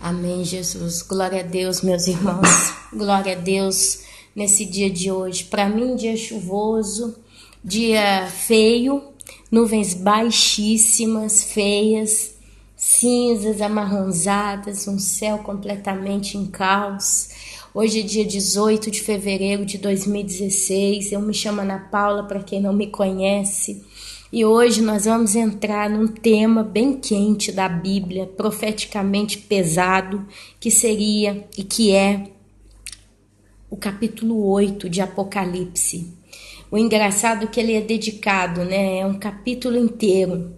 Amém, Jesus. Glória a Deus, meus irmãos. Glória a Deus nesse dia de hoje. Para mim, dia chuvoso, dia feio, nuvens baixíssimas, feias, cinzas amarronzadas, um céu completamente em caos. Hoje é dia 18 de fevereiro de 2016. Eu me chamo Ana Paula, para quem não me conhece. E hoje nós vamos entrar num tema bem quente da Bíblia, profeticamente pesado, que seria e que é o capítulo 8 de Apocalipse. O engraçado é que ele é dedicado, né? É um capítulo inteiro.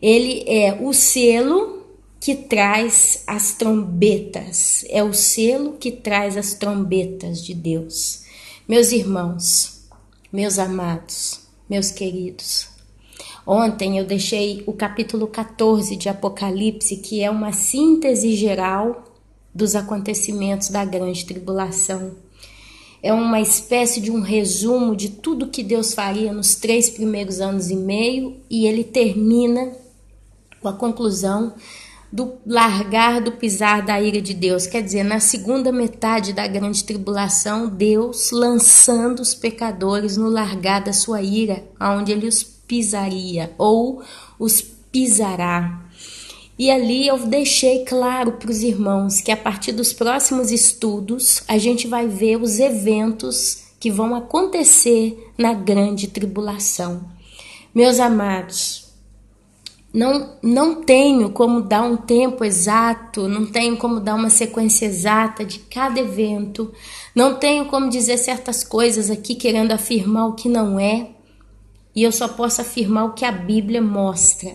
Ele é o selo que traz as trombetas. É o selo que traz as trombetas de Deus. Meus irmãos, meus amados, meus queridos, ontem eu deixei o capítulo 14 de Apocalipse, que é uma síntese geral dos acontecimentos da grande tribulação. É uma espécie de um resumo de tudo que Deus faria nos 3 primeiros anos e meio, e ele termina com a conclusão do largar, do pisar da ira de Deus. Quer dizer, na segunda metade da grande tribulação, Deus lançando os pecadores no largar da sua ira, onde ele os pisaria ou os pisará. E ali eu deixei claro para os irmãos que a partir dos próximos estudos a gente vai ver os eventos que vão acontecer na grande tribulação. Meus amados, não tenho como dar um tempo exato, não tenho como dar uma sequência exata de cada evento, não tenho como dizer certas coisas aqui querendo afirmar o que não é, e eu só posso afirmar o que a Bíblia mostra.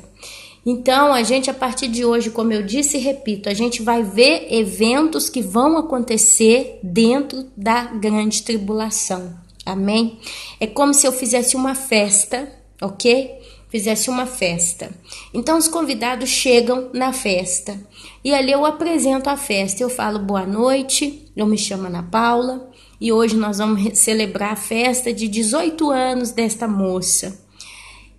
Então, a gente, a partir de hoje, como eu disse e repito, a gente vai ver eventos que vão acontecer dentro da grande tribulação. Amém? É como se eu fizesse uma festa, ok? Fizesse uma festa. Então, os convidados chegam na festa. E ali eu apresento a festa. Eu falo boa noite, eu me chamo Ana Paula. E hoje nós vamos celebrar a festa de 18 anos desta moça.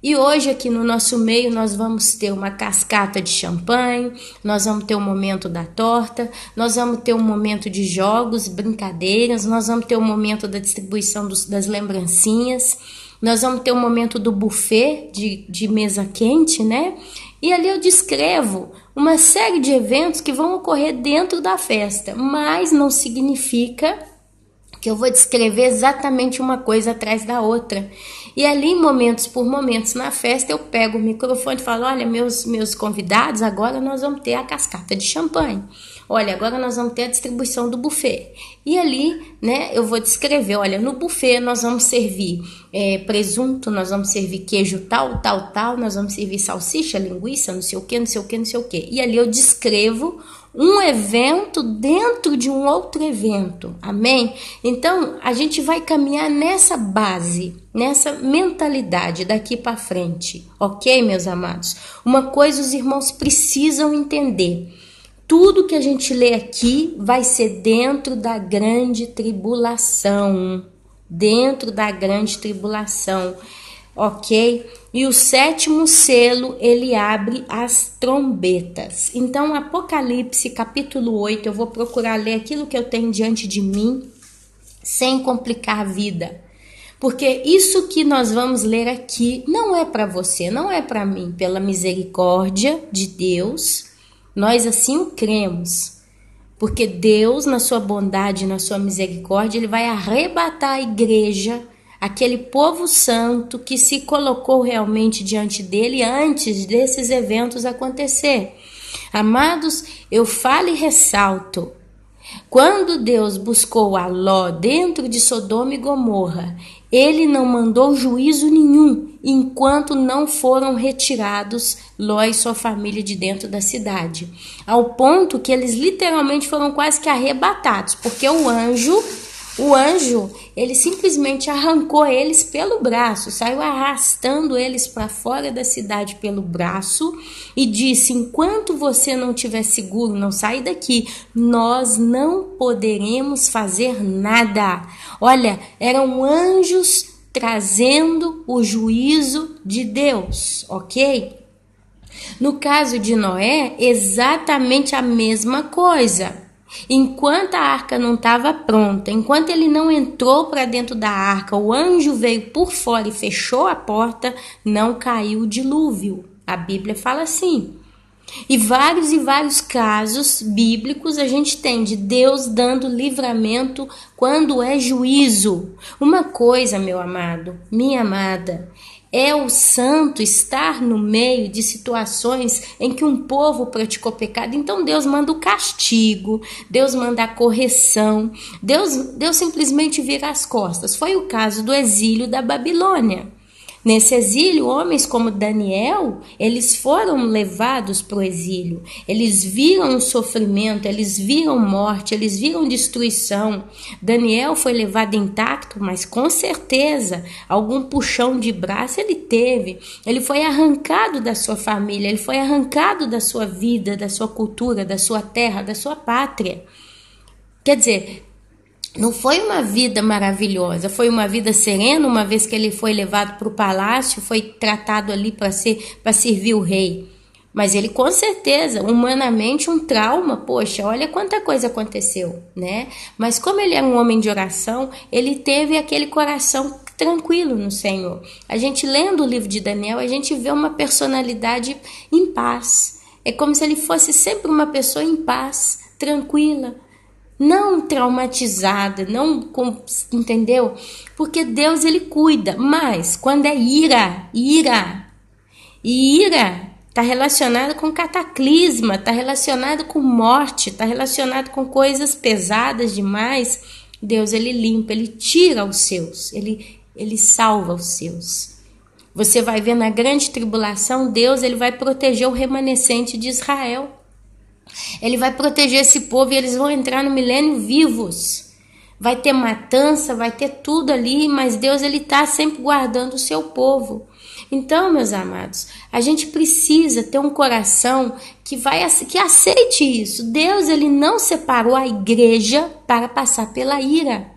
E hoje aqui no nosso meio nós vamos ter uma cascata de champanhe, nós vamos ter um momento da torta, nós vamos ter um momento de jogos, brincadeiras, nós vamos ter um momento da distribuição das lembrancinhas, nós vamos ter um momento do buffet de mesa quente, né? E ali eu descrevo uma série de eventos que vão ocorrer dentro da festa, mas não significa que eu vou descrever exatamente uma coisa atrás da outra. E ali, momentos por momentos na festa, eu pego o microfone e falo, olha, meus convidados, agora nós vamos ter a cascata de champanhe. Olha, agora nós vamos ter a distribuição do buffet. E ali, né, eu vou descrever, olha, no buffet nós vamos servir presunto, nós vamos servir queijo tal, nós vamos servir salsicha, linguiça, não sei o que, não sei o que, não sei o que. E ali eu descrevo um evento dentro de um outro evento, amém? Então, a gente vai caminhar nessa base, nessa mentalidade daqui para frente, ok, meus amados? Uma coisa os irmãos precisam entender, tudo que a gente lê aqui vai ser dentro da grande tribulação, ok? E o 7º selo, ele abre as trombetas. Então, Apocalipse, capítulo 8, eu vou procurar ler aquilo que eu tenho diante de mim, sem complicar a vida. Porque isso que nós vamos ler aqui não é para você, não é para mim. Pela misericórdia de Deus, nós assim o cremos. Porque Deus, na sua bondade, na sua misericórdia, ele vai arrebatar a igreja, aquele povo santo que se colocou realmente diante dele antes desses eventos acontecer. Amados, eu falo e ressalto, quando Deus buscou a Ló dentro de Sodoma e Gomorra, ele não mandou juízo nenhum, enquanto não foram retirados Ló e sua família de dentro da cidade. Ao ponto que eles literalmente foram quase que arrebatados, porque o anjo, ele simplesmente arrancou eles pelo braço, saiu arrastando eles para fora da cidade pelo braço e disse, enquanto você não estiver seguro, não sair daqui, nós não poderemos fazer nada. Olha, eram anjos trazendo o juízo de Deus, ok? No caso de Noé, exatamente a mesma coisa. Enquanto a arca não estava pronta, enquanto ele não entrou para dentro da arca, o anjo veio por fora e fechou a porta, não caiu o dilúvio. A Bíblia fala assim. E vários casos bíblicos a gente tem de Deus dando livramento quando é juízo. Uma coisa, meu amado, minha amada, é o santo estar no meio de situações em que um povo praticou pecado. Então Deus manda o castigo, Deus manda a correção, Deus simplesmente vira as costas. Foi o caso do exílio da Babilônia. Nesse exílio, homens como Daniel, eles foram levados para o exílio. Eles viram o sofrimento, eles viram morte, eles viram destruição. Daniel foi levado intacto, mas com certeza algum puxão de braço ele teve. Ele foi arrancado da sua família, ele foi arrancado da sua vida, da sua cultura, da sua terra, da sua pátria. Quer dizer, não foi uma vida maravilhosa, foi uma vida serena, uma vez que ele foi levado para o palácio, foi tratado ali para servir o rei. Mas ele com certeza, humanamente, um trauma, poxa, olha quanta coisa aconteceu, né? Mas como ele era um homem de oração, ele teve aquele coração tranquilo no Senhor. A gente lendo o livro de Daniel, a gente vê uma personalidade em paz. É como se ele fosse sempre uma pessoa em paz, tranquila. Não traumatizada, não, entendeu? Porque Deus, ele cuida, mas quando é ira está relacionado com cataclisma, está relacionado com morte, está relacionado com coisas pesadas demais, Deus, ele limpa, ele tira os seus, ele salva os seus. Você vai ver na grande tribulação, Deus, ele vai proteger o remanescente de Israel. Ele vai proteger esse povo e eles vão entrar no milênio vivos. Vai ter matança, vai ter tudo ali, mas Deus, ele está sempre guardando o seu povo. Então, meus amados, a gente precisa ter um coração que aceite isso. Deus, ele não separou a igreja para passar pela ira.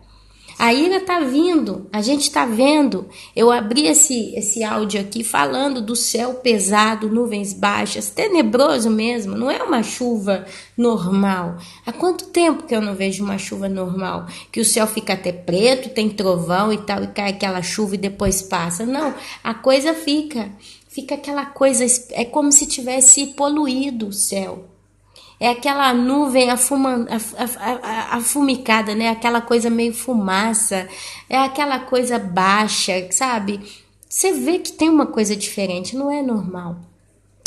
A ira está vindo, a gente está vendo. Eu abri esse áudio aqui falando do céu pesado, nuvens baixas, tenebroso mesmo, não é uma chuva normal. Há quanto tempo que eu não vejo uma chuva normal? Que o céu fica até preto, tem trovão e tal, e cai aquela chuva e depois passa. Não, a coisa fica aquela coisa, é como se tivesse poluído o céu. É aquela nuvem afumicada, né? Aquela coisa meio fumaça, é aquela coisa baixa, sabe? Você vê que tem uma coisa diferente, não é normal.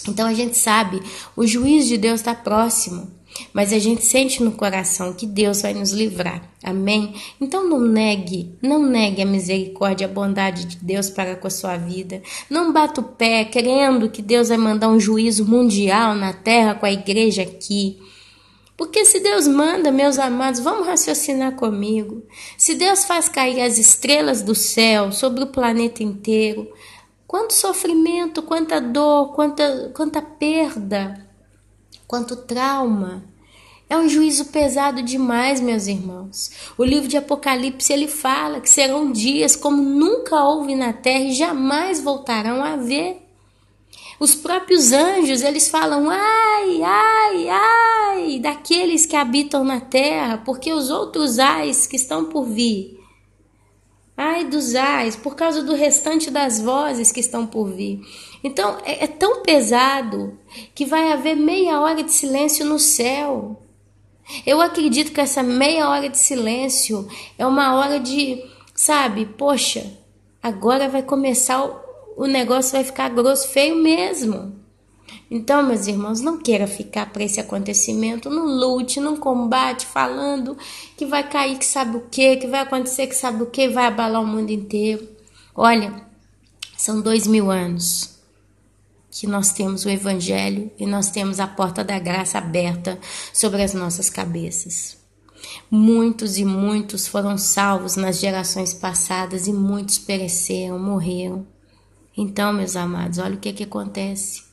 Então a gente sabe, o juízo de Deus está próximo, mas a gente sente no coração que Deus vai nos livrar, amém? Então não negue a misericórdia, a bondade de Deus para com a sua vida. Não bata o pé crendo que Deus vai mandar um juízo mundial na terra com a igreja aqui. Porque se Deus manda, meus amados, vamos raciocinar comigo. Se Deus faz cair as estrelas do céu sobre o planeta inteiro, quanto sofrimento, quanta dor, quanta perda, quanto trauma. É um juízo pesado demais, meus irmãos. O livro de Apocalipse, ele fala que serão dias como nunca houve na terra e jamais voltarão a haver. Os próprios anjos, eles falam, ai, ai, ai, daqueles que habitam na terra, porque os outros ais que estão por vir. Ai dos ais, por causa do restante das vozes que estão por vir. Então, é tão pesado que vai haver meia hora de silêncio no céu. Eu acredito que essa meia hora de silêncio é uma hora de, sabe, poxa, agora vai começar, o negócio vai ficar grosso, feio mesmo. Então, meus irmãos, não queira ficar para esse acontecimento, não lute, não combate, falando que vai cair que sabe o quê, que vai acontecer que sabe o quê, vai abalar o mundo inteiro. Olha, são 2000 anos que nós temos o Evangelho e nós temos a porta da graça aberta sobre as nossas cabeças. Muitos e muitos foram salvos nas gerações passadas e muitos pereceram, morreram. Então, meus amados, olha o que acontece.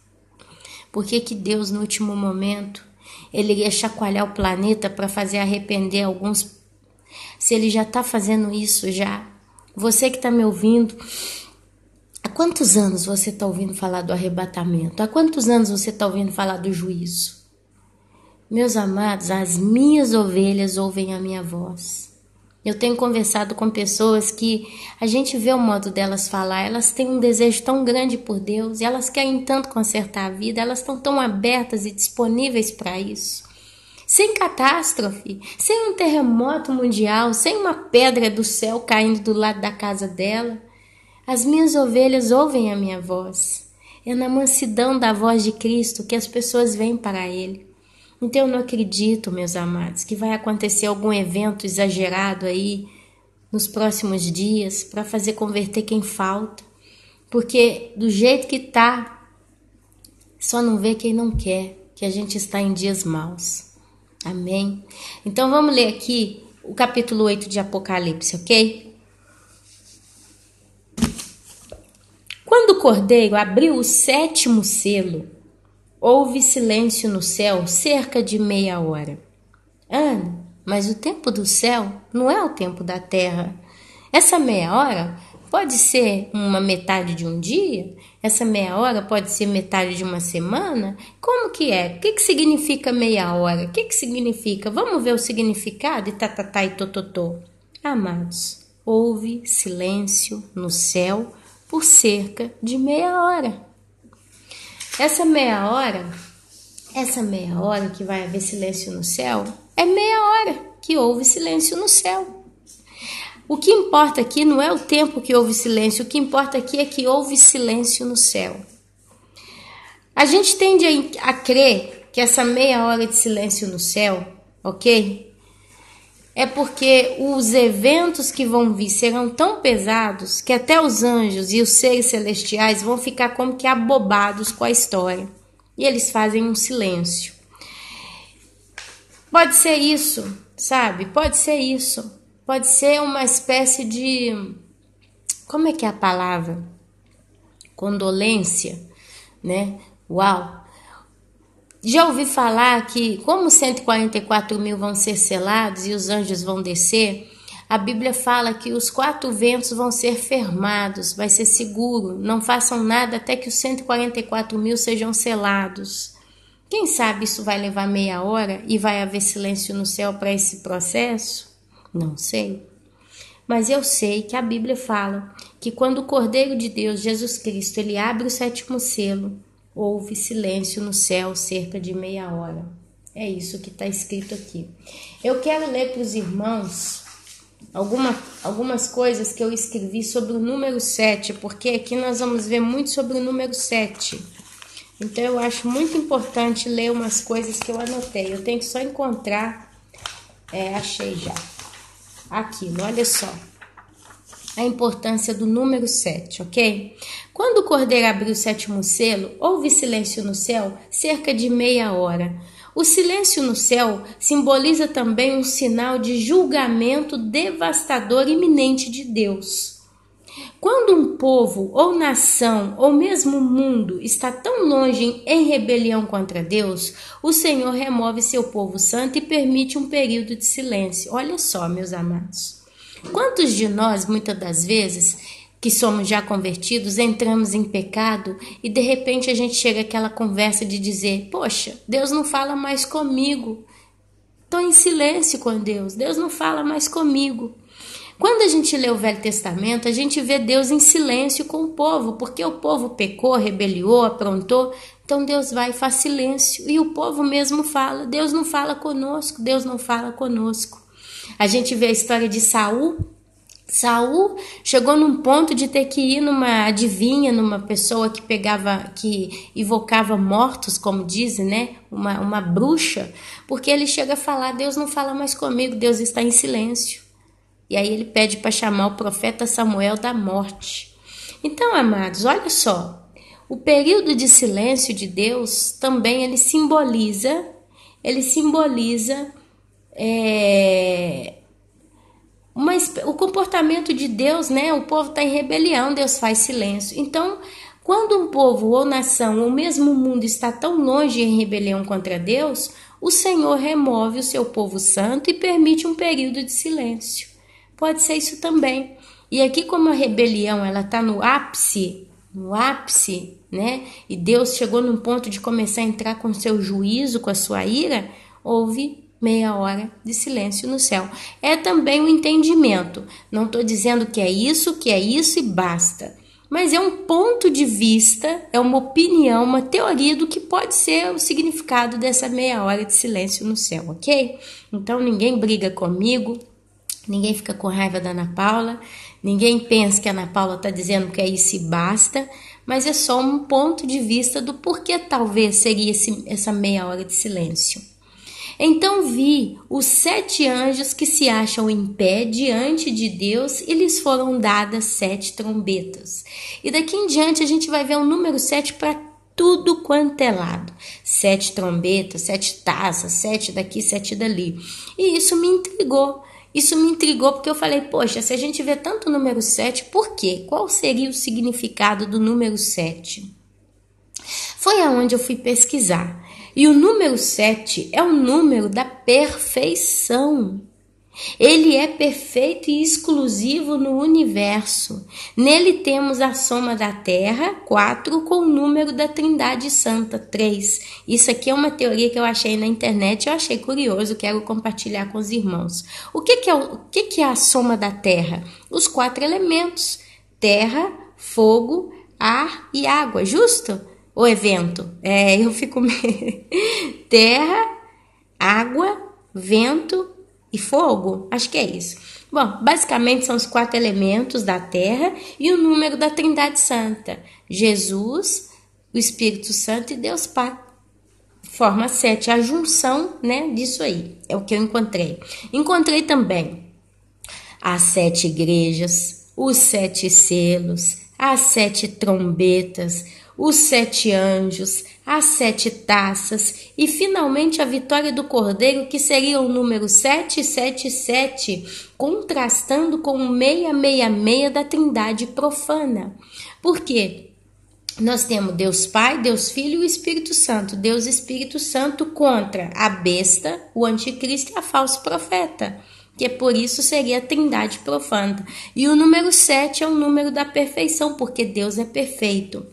Por que Deus, no último momento, ele ia chacoalhar o planeta para fazer arrepender alguns? Se ele já está fazendo isso já. Você que está me ouvindo, há quantos anos você está ouvindo falar do arrebatamento? Há quantos anos você está ouvindo falar do juízo? Meus amados, as minhas ovelhas ouvem a minha voz. Eu tenho conversado com pessoas que a gente vê o modo delas falar, elas têm um desejo tão grande por Deus, e elas querem tanto consertar a vida, elas estão tão abertas e disponíveis para isso. Sem catástrofe, sem um terremoto mundial, sem uma pedra do céu caindo do lado da casa dela. As minhas ovelhas ouvem a minha voz. É na mansidão da voz de Cristo que as pessoas vêm para Ele. Então eu não acredito, meus amados, que vai acontecer algum evento exagerado aí nos próximos dias para fazer converter quem falta. Porque do jeito que tá, só não vê quem não quer, que a gente está em dias maus. Amém? Então vamos ler aqui o capítulo 8 de Apocalipse, ok? Quando o Cordeiro abriu o 7º selo, houve silêncio no céu cerca de meia hora. Ana, mas o tempo do céu não é o tempo da terra. Essa meia hora pode ser uma metade de um dia? Essa meia hora pode ser metade de uma semana? Como que é? O que significa meia hora? O que significa? Vamos ver o significado? E tatatá e tototô. Amados, houve silêncio no céu por cerca de meia hora. Essa meia hora que vai haver silêncio no céu, é meia hora que houve silêncio no céu. O que importa aqui não é o tempo que houve silêncio, o que importa aqui é que houve silêncio no céu. A gente tende a crer que essa meia hora de silêncio no céu, ok? É porque os eventos que vão vir serão tão pesados que até os anjos e os seres celestiais vão ficar como que abobados com a história. E eles fazem um silêncio. Pode ser isso, sabe? Pode ser isso. Pode ser uma espécie de... Como é que é a palavra? Condolência, né? Uau! Já ouvi falar que, como 144 mil vão ser selados e os anjos vão descer, a Bíblia fala que os 4 ventos vão ser firmados, vai ser seguro, não façam nada até que os 144 mil sejam selados. Quem sabe isso vai levar meia hora e vai haver silêncio no céu para esse processo? Não sei. Mas eu sei que a Bíblia fala que quando o Cordeiro de Deus, Jesus Cristo, ele abre o 7º selo, houve silêncio no céu cerca de meia hora. É isso que está escrito aqui. Eu quero ler para os irmãos algumas coisas que eu escrevi sobre o número 7, porque aqui nós vamos ver muito sobre o número 7. Então eu acho muito importante ler umas coisas que eu anotei. Eu tenho que só encontrar. Achei já. Aquilo, olha só. A importância do número 7, ok? Quando o Cordeiro abriu o 7º selo, houve silêncio no céu cerca de meia hora. O silêncio no céu simboliza também um sinal de julgamento devastador iminente de Deus. Quando um povo ou nação ou mesmo mundo está tão longe em rebelião contra Deus, o Senhor remove seu povo santo e permite um período de silêncio. Olha só, meus amados. Quantos de nós, muitas das vezes, que somos já convertidos, entramos em pecado e de repente a gente chega àquela conversa de dizer: poxa, Deus não fala mais comigo, estou em silêncio com Deus, Deus não fala mais comigo. Quando a gente lê o Velho Testamento, a gente vê Deus em silêncio com o povo, porque o povo pecou, rebeliou, aprontou, então Deus vai e faz silêncio, e o povo mesmo fala: Deus não fala conosco, Deus não fala conosco. A gente vê a história de Saul. Saul chegou num ponto de ter que ir numa adivinha, numa pessoa que invocava mortos, como dizem, né? Uma bruxa, porque ele chega a falar: Deus não fala mais comigo, Deus está em silêncio. E aí ele pede para chamar o profeta Samuel da morte. Então, amados, olha só, o período de silêncio de Deus também ele simboliza o comportamento de Deus, né? O povo está em rebelião, Deus faz silêncio. Então, quando um povo ou nação ou mesmo o mundo está tão longe em rebelião contra Deus, o Senhor remove o seu povo santo e permite um período de silêncio. Pode ser isso também. E aqui, como a rebelião ela está no ápice no ápice, né? E Deus chegou num ponto de começar a entrar com seu juízo, com a sua ira, houve meia hora de silêncio no céu. É também o entendimento. Não estou dizendo que é isso e basta. Mas é um ponto de vista, é uma opinião, uma teoria do que pode ser o significado dessa meia hora de silêncio no céu, ok? Então ninguém briga comigo, ninguém fica com raiva da Ana Paula, ninguém pensa que a Ana Paula está dizendo que é isso e basta, mas é só um ponto de vista do porquê talvez seria essa meia hora de silêncio. Então vi os 7 anjos que se acham em pé diante de Deus e lhes foram dadas 7 trombetas. E daqui em diante a gente vai ver o número 7 para tudo quanto é lado. 7 trombetas, 7 taças, 7 daqui, 7 dali. E isso me intrigou. Isso me intrigou porque eu falei, poxa, se a gente vê tanto o número 7, por quê? Qual seria o significado do número 7? Foi aonde eu fui pesquisar. E o número 7 é o número da perfeição. Ele é perfeito e exclusivo no universo. Nele temos a soma da Terra, 4, com o número da Trindade Santa, 3. Isso aqui é uma teoria que eu achei na internet, eu achei curioso, quero compartilhar com os irmãos. O que é a soma da Terra? Os 4 elementos, terra, fogo, ar e água, justo? O evento, eu fico terra, água, vento e fogo, acho que é isso. Bom, basicamente são os 4 elementos da terra e o número da Trindade Santa, Jesus, o Espírito Santo e Deus Pai. Forma 7, a junção, né, disso aí, é o que eu encontrei. Encontrei também as 7 igrejas, os 7 selos, as 7 trombetas, os 7 anjos, as 7 taças e finalmente a vitória do Cordeiro, que seria o número 777, contrastando com o 666 da Trindade profana. Por quê? Nós temos Deus Pai, Deus Filho e o Espírito Santo. Deus Espírito Santo contra a besta, o anticristo e a falso profeta, que por isso seria a Trindade profana. E o número 7 é o número da perfeição, porque Deus é perfeito.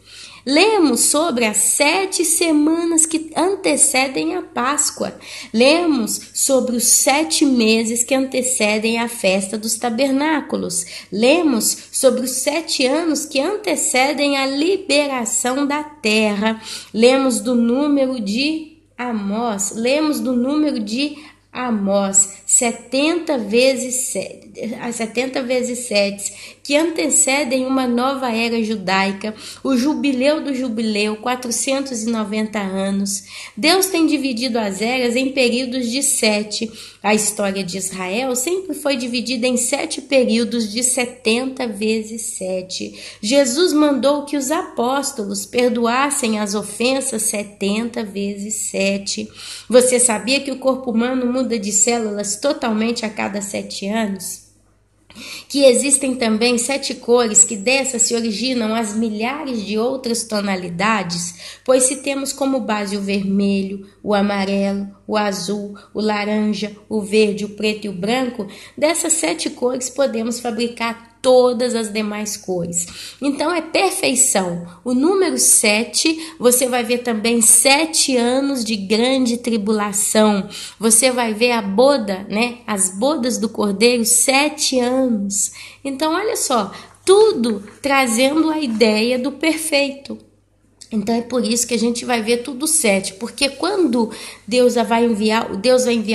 Lemos sobre as 7 semanas que antecedem a Páscoa. Lemos sobre os 7 meses que antecedem a festa dos tabernáculos. Lemos sobre os 7 anos que antecedem a liberação da terra. Lemos do número de Amós. Lemos do número de Amós, 70 vezes 7, que antecedem uma nova era judaica, o jubileu do jubileu, 490 anos. Deus tem dividido as eras em períodos de 7. A história de Israel sempre foi dividida em 7 períodos de 70 vezes 7. Jesus mandou que os apóstolos perdoassem as ofensas 70 vezes 7. Você sabia que o corpo humano muda de células totalmente a cada 7 anos? Que existem também 7 cores, que dessas se originam as milhares de outras tonalidades, pois se temos como base o vermelho, o amarelo, o azul, o laranja, o verde, o preto e o branco, dessas 7 cores podemos fabricar todas as demais cores. Então é perfeição. O número 7, você vai ver também 7 anos de grande tribulação. Você vai ver a boda, né? As bodas do Cordeiro, 7 anos. Então olha só, tudo trazendo a ideia do perfeito. Então é por isso que a gente vai ver tudo 7, porque quando Deus vai enviar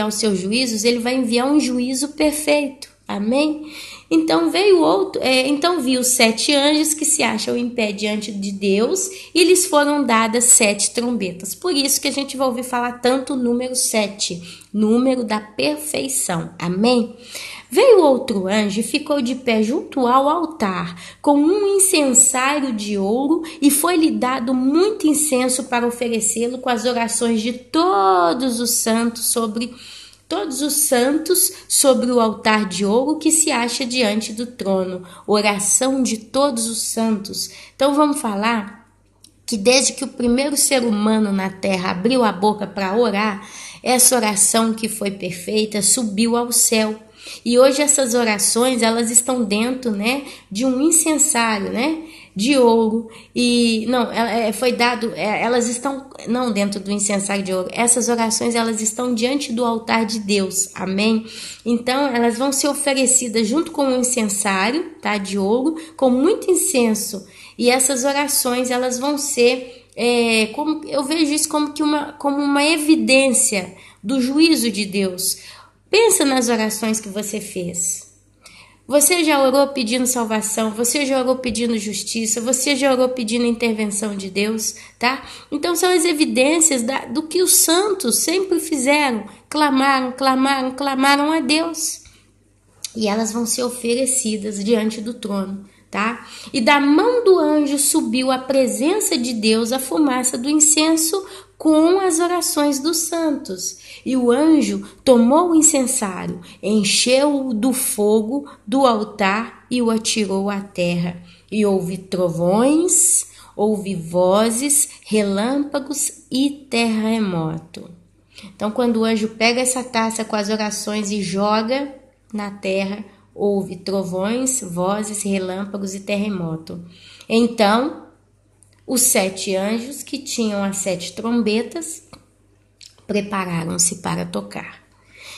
os seus juízos, ele vai enviar um juízo perfeito. Amém? Então vi os 7 anjos que se acham em pé diante de Deus e lhes foram dadas 7 trombetas. Por isso que a gente vai ouvir falar tanto o número 7, número da perfeição. Amém? Veio outro anjo e ficou de pé junto ao altar, com um incensário de ouro, e foi-lhe dado muito incenso para oferecê-lo com as orações de todos os santos sobre o altar de ouro que se acha diante do trono. Oração de todos os santos. Então vamos falar que desde que o primeiro ser humano na terra abriu a boca para orar, essa oração que foi perfeita subiu ao céu. E hoje essas orações, elas estão dentro, né, de um incensário, né? de ouro e não, foi dado, elas estão não dentro do incensário de ouro. Essas orações elas estão diante do altar de Deus, amém? Então elas vão ser oferecidas junto com o incensário, tá, de ouro, com muito incenso. E essas orações elas vão ser, como eu vejo isso como uma evidência do juízo de Deus. Pensa nas orações que você fez. Você já orou pedindo salvação, você já orou pedindo justiça, você já orou pedindo intervenção de Deus, tá? Então são as evidências do que os santos sempre fizeram, clamaram a Deus. E elas vão ser oferecidas diante do trono, tá? E da mão do anjo subiu à presença de Deus a fumaça do incenso com as orações dos santos. E o anjo tomou o incensário, encheu-o do fogo do altar e o atirou à terra. E houve trovões, houve vozes, relâmpagos e terremoto. Então, quando o anjo pega essa taça com as orações e joga na terra, houve trovões, vozes, relâmpagos e terremoto. Então, os 7 anjos que tinham as 7 trombetas prepararam-se para tocar.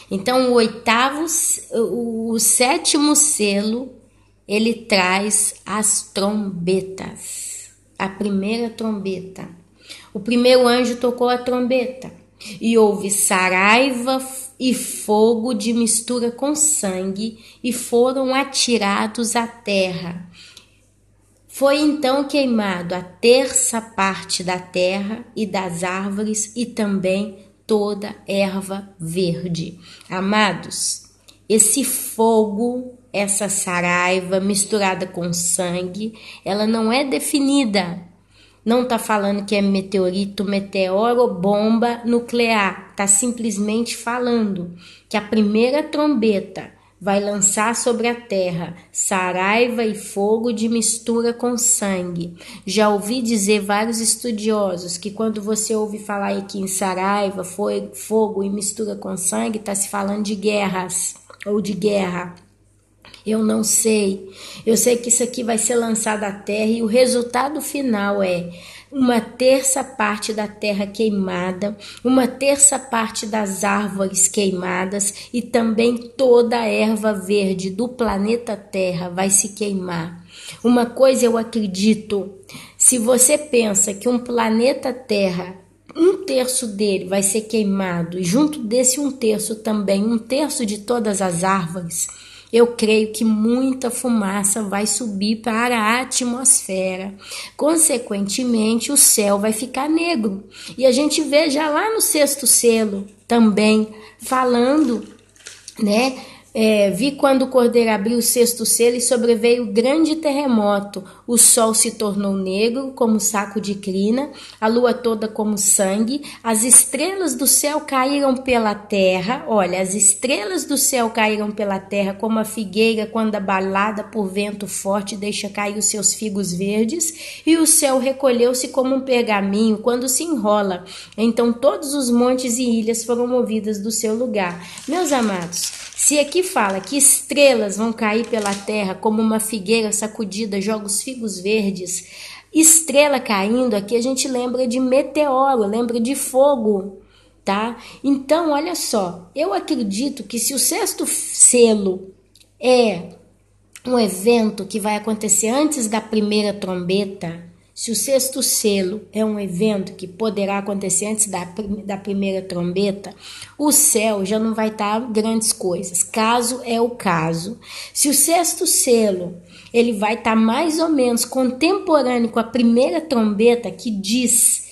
Então, o 7º selo, ele traz as trombetas. A primeira trombeta. O primeiro anjo tocou a trombeta e houve saraiva e fogo de mistura com sangue e foram atirados à terra. Foi então queimado a 1/3 parte da terra e das árvores e também toda erva verde. Amados, esse fogo, essa saraiva misturada com sangue, ela não é definida. Não está falando que é meteorito, meteoro, bomba nuclear. Está simplesmente falando que a primeira trombeta vai lançar sobre a terra saraiva e fogo de mistura com sangue. Já ouvi dizer vários estudiosos que quando você ouve falar aqui em saraiva, fogo e mistura com sangue, está se falando de guerras ou de guerra. Eu não sei. Eu sei que isso aqui vai ser lançado à terra e o resultado final é 1/3 parte da terra queimada, 1/3 parte das árvores queimadas e também toda a erva verde do planeta Terra vai se queimar. Uma coisa eu acredito, se você pensa que um planeta Terra, 1/3 dele vai ser queimado e junto desse 1/3 também 1/3 de todas as árvores, eu creio que muita fumaça vai subir para a atmosfera. Consequentemente, o céu vai ficar negro. E a gente vê já lá no 6º selo também falando, né? Vi quando o cordeiro abriu o 6º selo e sobreveio grande terremoto. O sol se tornou negro como saco de crina, a lua toda como sangue, as estrelas do céu caíram pela terra. Olha, as estrelas do céu caíram pela terra como a figueira quando abalada por vento forte deixa cair os seus figos verdes, e o céu recolheu-se como um pergaminho quando se enrola. Então todos os montes e ilhas foram movidas do seu lugar. Meus amados, se aqui fala que estrelas vão cair pela terra como uma figueira sacudida joga os figos verdes, estrela caindo, aqui a gente lembra de meteoro, lembra de fogo, tá? Então, olha só, eu acredito que se o 6º selo é um evento que vai acontecer antes da primeira trombeta, se o 6º selo é um evento que poderá acontecer antes da primeira trombeta, o céu já não vai estar grandes coisas. Caso é o caso. Se o 6º selo ele vai estar mais ou menos contemporâneo com a primeira trombeta que diz,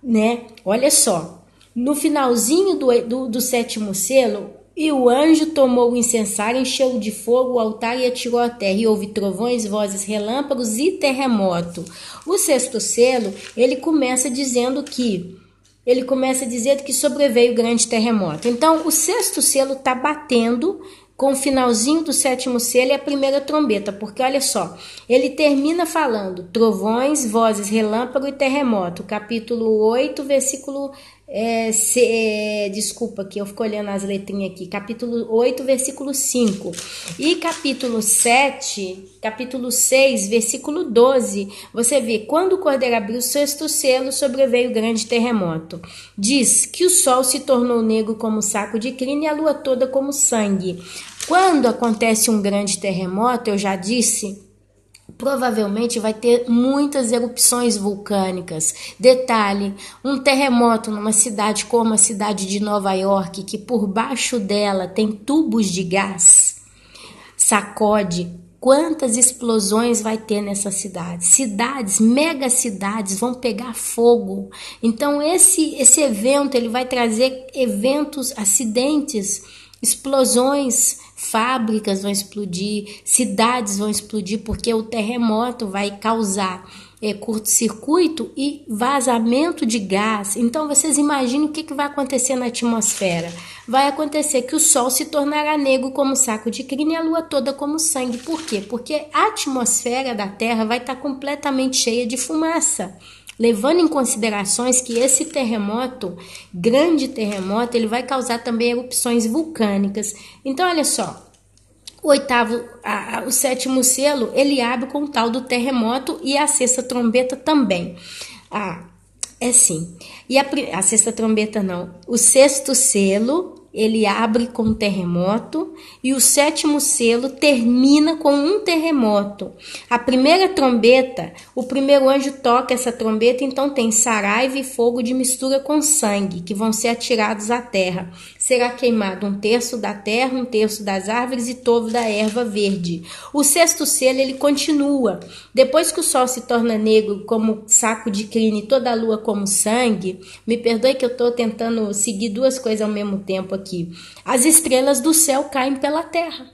né? Olha só, no finalzinho do 7º selo, e o anjo tomou o incensário, encheu de fogo o altar e atirou à terra. E houve trovões, vozes, relâmpagos e terremoto. O 6º selo, ele começa dizendo que sobreveio grande terremoto. Então, o 6º selo está batendo com o finalzinho do 7º selo e a primeira trombeta, porque olha só, ele termina falando trovões, vozes, relâmpago e terremoto, capítulo 8, versículo Desculpa que eu fico olhando as letrinhas aqui, capítulo 8, versículo 5, e capítulo 7, capítulo 6, versículo 12, você vê, quando o cordeiro abriu o sexto selo, sobreveio grande terremoto. Diz que o sol se tornou negro como saco de crina e a lua toda como sangue. Quando acontece um grande terremoto, eu já disse, provavelmente vai ter muitas erupções vulcânicas. Detalhe, um terremoto numa cidade como a cidade de Nova York, que por baixo dela tem tubos de gás, sacode. Quantas explosões vai ter nessa cidade? Cidades, megacidades vão pegar fogo. Então esse evento ele vai trazer eventos, acidentes, explosões, fábricas vão explodir, cidades vão explodir, porque o terremoto vai causar curto-circuito e vazamento de gás. Então vocês imaginem o que vai acontecer na atmosfera. Vai acontecer que o sol se tornará negro como saco de crina e a lua toda como sangue. Por quê? Porque a atmosfera da Terra vai estar completamente cheia de fumaça. Levando em considerações que esse terremoto, grande terremoto, ele vai causar também erupções vulcânicas. Então, olha só, o sétimo selo, ele abre com o tal do terremoto e a sexta trombeta também. É sim. E a sexta trombeta não. O sexto selo, ele abre com um terremoto e o sétimo selo termina com um terremoto. A primeira trombeta, o primeiro anjo toca essa trombeta, então tem saraiva e fogo de mistura com sangue, que vão ser atirados à terra. Será queimado 1/3 da terra, 1/3 das árvores e todo da erva verde. O sexto selo, ele continua. Depois que o sol se torna negro como saco de crina e toda a lua como sangue, me perdoe que eu estou tentando seguir duas coisas ao mesmo tempo aqui. As estrelas do céu caem pela terra.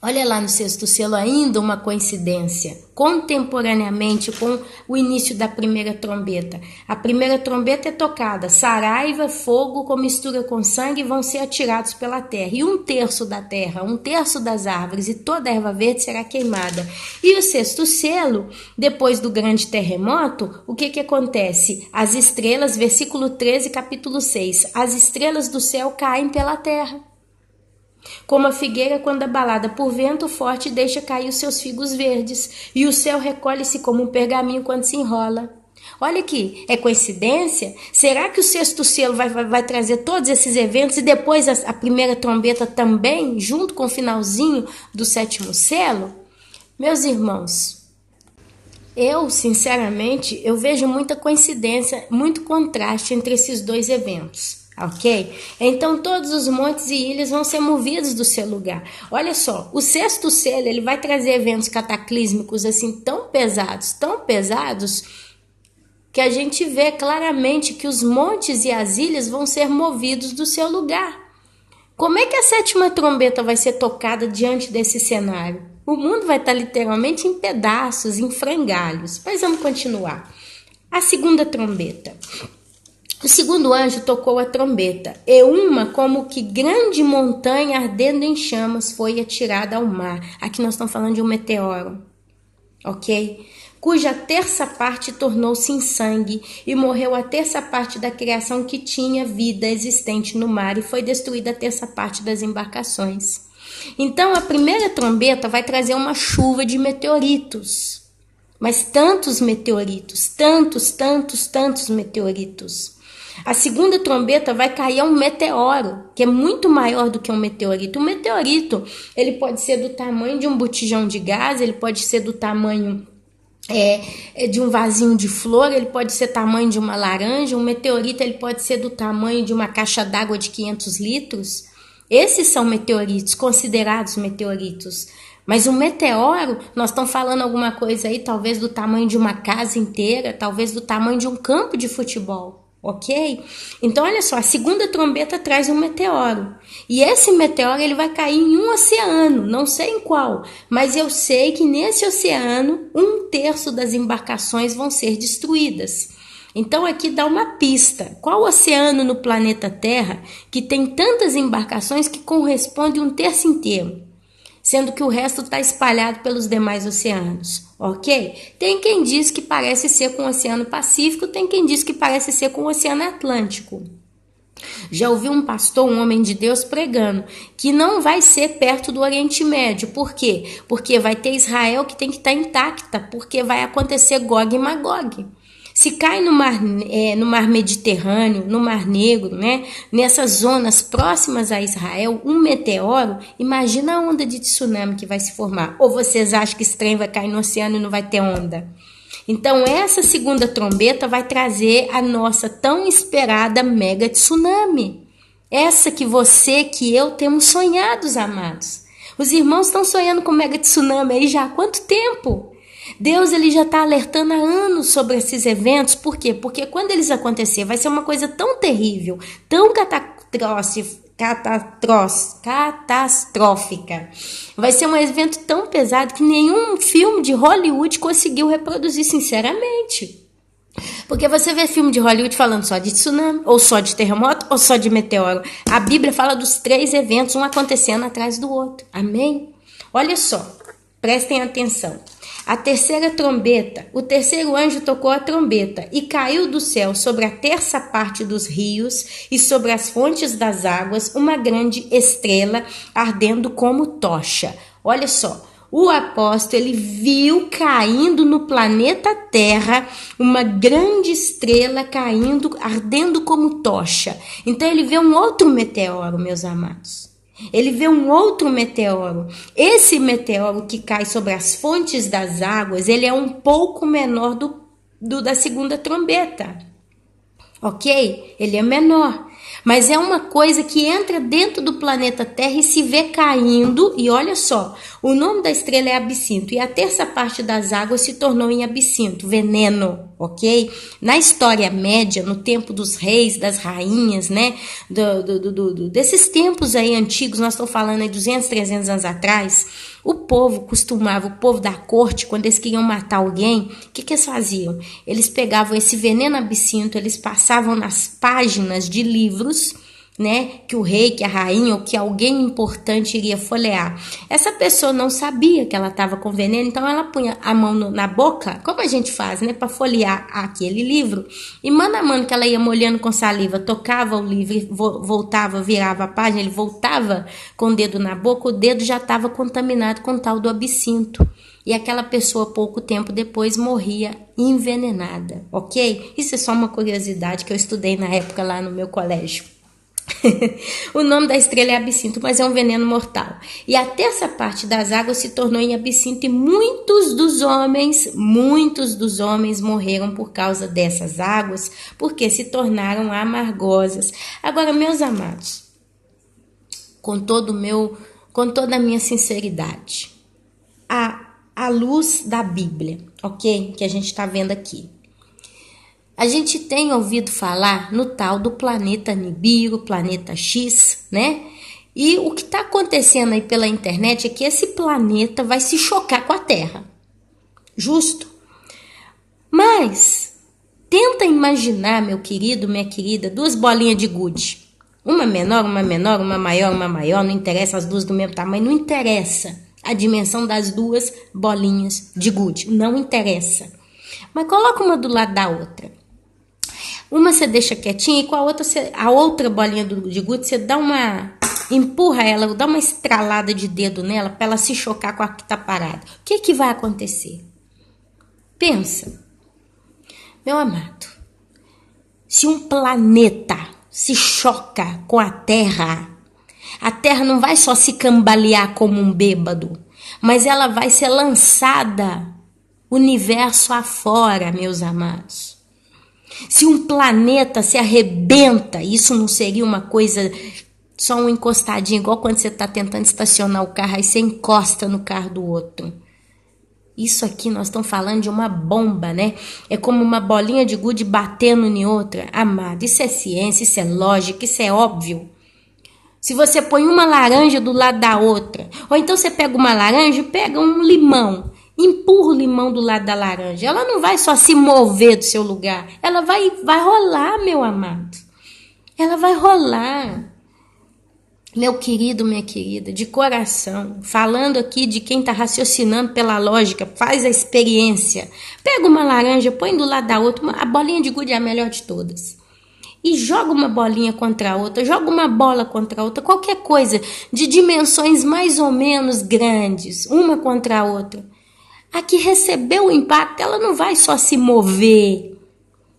Olha lá no sexto selo ainda uma coincidência, contemporaneamente com o início da primeira trombeta. A primeira trombeta é tocada, saraiva, fogo com mistura com sangue vão ser atirados pela terra. E 1/3 da terra, 1/3 das árvores e toda a erva verde será queimada. E o sexto selo, depois do grande terremoto, o que acontece? As estrelas, versículo 13, capítulo 6, as estrelas do céu caem pela terra. Como a figueira quando abalada por vento forte deixa cair os seus figos verdes, e o céu recolhe-se como um pergaminho quando se enrola. Olha aqui, é coincidência? Será que o sexto selo vai trazer todos esses eventos e depois a primeira trombeta também, junto com o finalzinho do sétimo selo? Meus irmãos, eu, sinceramente, eu vejo muita coincidência, muito contraste entre esses dois eventos. Ok? Então todos os montes e ilhas vão ser movidos do seu lugar. Olha só, o sexto selo ele vai trazer eventos cataclísmicos assim tão pesados, que a gente vê claramente que os montes e as ilhas vão ser movidos do seu lugar. Como é que a sétima trombeta vai ser tocada diante desse cenário? O mundo vai estar literalmente em pedaços, em frangalhos. Mas vamos continuar. A segunda trombeta. O segundo anjo tocou a trombeta, e uma como que grande montanha ardendo em chamas foi atirada ao mar. Aqui nós estamos falando de um meteoro, ok? Cuja terça parte tornou-se em sangue, e morreu a terça parte da criação que tinha vida existente no mar, e foi destruída a terça parte das embarcações. Então a primeira trombeta vai trazer uma chuva de meteoritos. Mas tantos meteoritos, tantos meteoritos. A segunda trombeta vai cair um meteoro, que é muito maior do que um meteorito. O meteorito, ele pode ser do tamanho de um botijão de gás, ele pode ser do tamanho de um vasinho de flor, ele pode ser do tamanho de uma laranja. Um meteorito, ele pode ser do tamanho de uma caixa d'água de 500 litros. Esses são meteoritos, considerados meteoritos. Mas um meteoro, nós estamos falando alguma coisa aí, talvez do tamanho de uma casa inteira, talvez do tamanho de um campo de futebol. Ok? Então, olha só, a segunda trombeta traz um meteoro. E esse meteoro ele vai cair em um oceano, não sei em qual, mas eu sei que nesse oceano, 1/3 das embarcações vão ser destruídas. Então, aqui dá uma pista. Qual oceano no planeta Terra que tem tantas embarcações que corresponde 1/3 inteiro? sendo que o resto está espalhado pelos demais oceanos, ok? Tem quem diz que parece ser com o Oceano Pacífico, tem quem diz que parece ser com o Oceano Atlântico. Já ouvi um pastor, um homem de Deus, pregando que não vai ser perto do Oriente Médio. Por quê? Porque vai ter Israel que tem que estar intacta, porque vai acontecer Gog e Magog. Se cai no mar Mediterrâneo, no Mar Negro, né? Nessas zonas próximas a Israel, um meteoro, imagina a onda de tsunami que vai se formar. Ou vocês acham que esse trem vai cair no oceano e não vai ter onda? Então, essa segunda trombeta vai trazer a nossa tão esperada mega tsunami. Essa que você, que eu temos sonhados, amados. Os irmãos estão sonhando com mega tsunami aí já há quanto tempo? Deus ele já está alertando há anos sobre esses eventos. Por quê? Porque quando eles acontecerem, vai ser uma coisa tão terrível, tão catastrófica. Vai ser um evento tão pesado que nenhum filme de Hollywood conseguiu reproduzir, sinceramente. Porque você vê filme de Hollywood falando só de tsunami, ou só de terremoto, ou só de meteoro. A Bíblia fala dos 3 eventos, um acontecendo atrás do outro. Amém? Olha só, prestem atenção. A terceira trombeta, o terceiro anjo tocou a trombeta e caiu do céu sobre a terça parte dos rios e sobre as fontes das águas uma grande estrela ardendo como tocha. Olha só, o apóstolo ele viu caindo no planeta Terra uma grande estrela caindo, ardendo como tocha. Então ele vê um outro meteoro, meus amados. Ele vê um outro meteoro. Esse meteoro que cai sobre as fontes das águas, ele é um pouco menor da segunda trombeta. Ok? Ele é menor. Mas é uma coisa que entra dentro do planeta Terra e se vê caindo. E olha só, o nome da estrela é absinto. E a terça parte das águas se tornou em absinto, veneno, ok? Na história média, no tempo dos reis, das rainhas, né? Desses tempos aí antigos, nós estamos falando aí 200, 300 anos atrás, o povo da corte, quando eles queriam matar alguém, o que eles faziam? Eles pegavam esse veneno absinto, eles passavam nas páginas de livros, né, que o rei, que a rainha ou que alguém importante iria folhear. Essa pessoa não sabia que ela estava com veneno, então ela punha a mão na boca, como a gente faz, né, para folhear aquele livro, e mano a mano que ela ia molhando com saliva, tocava o livro, voltava, virava a página, ele voltava com o dedo na boca, o dedo já estava contaminado com o tal do absinto. E aquela pessoa, pouco tempo depois, morria envenenada, ok? Isso é só uma curiosidade que eu estudei na época lá no meu colégio. O nome da estrela é absinto, mas é um veneno mortal. E a terça parte das águas se tornou em absinto e muitos dos homens morreram por causa dessas águas, porque se tornaram amargosas. Agora, meus amados, com toda a minha sinceridade, a luz da Bíblia, ok? Que a gente está vendo aqui. A gente tem ouvido falar no tal do planeta Nibiru, planeta X, né? E o que está acontecendo aí pela internet é que esse planeta vai se chocar com a Terra. Justo? Mas, tenta imaginar, meu querido, minha querida, 2 bolinhas de gude. Uma menor, uma maior, não interessa, as duas do mesmo tamanho, não interessa a dimensão das 2 bolinhas de gude, não interessa. Mas coloca uma do lado da outra. Uma você deixa quietinha e com a outra bolinha de gude você empurra ela, dá uma estralada de dedo nela para ela se chocar com a que está parada. O que vai acontecer? Pensa, meu amado, se um planeta se choca com a Terra não vai só se cambalear como um bêbado, mas ela vai ser lançada universo afora, meus amados. Se um planeta se arrebenta, isso não seria uma coisa, só um encostadinho, igual quando você está tentando estacionar o carro, aí você encosta no carro do outro. Isso aqui nós estamos falando de uma bomba, né? É como uma bolinha de gude batendo em outra. Amado, isso é ciência, isso é lógica, isso é óbvio. Se você põe uma laranja do lado da outra, ou então você pega uma laranja e pega um limão, empurra o limão do lado da laranja. Ela não vai só se mover do seu lugar. Ela vai rolar, meu amado. Ela vai rolar. Meu querido, minha querida, de coração, falando aqui de quem está raciocinando pela lógica, faz a experiência. Pega uma laranja, põe do lado da outra, a bolinha de gude é a melhor de todas. E joga uma bolinha contra a outra, joga uma bola contra a outra, qualquer coisa de dimensões mais ou menos grandes, uma contra a outra. A que recebeu o impacto, ela não vai só se mover,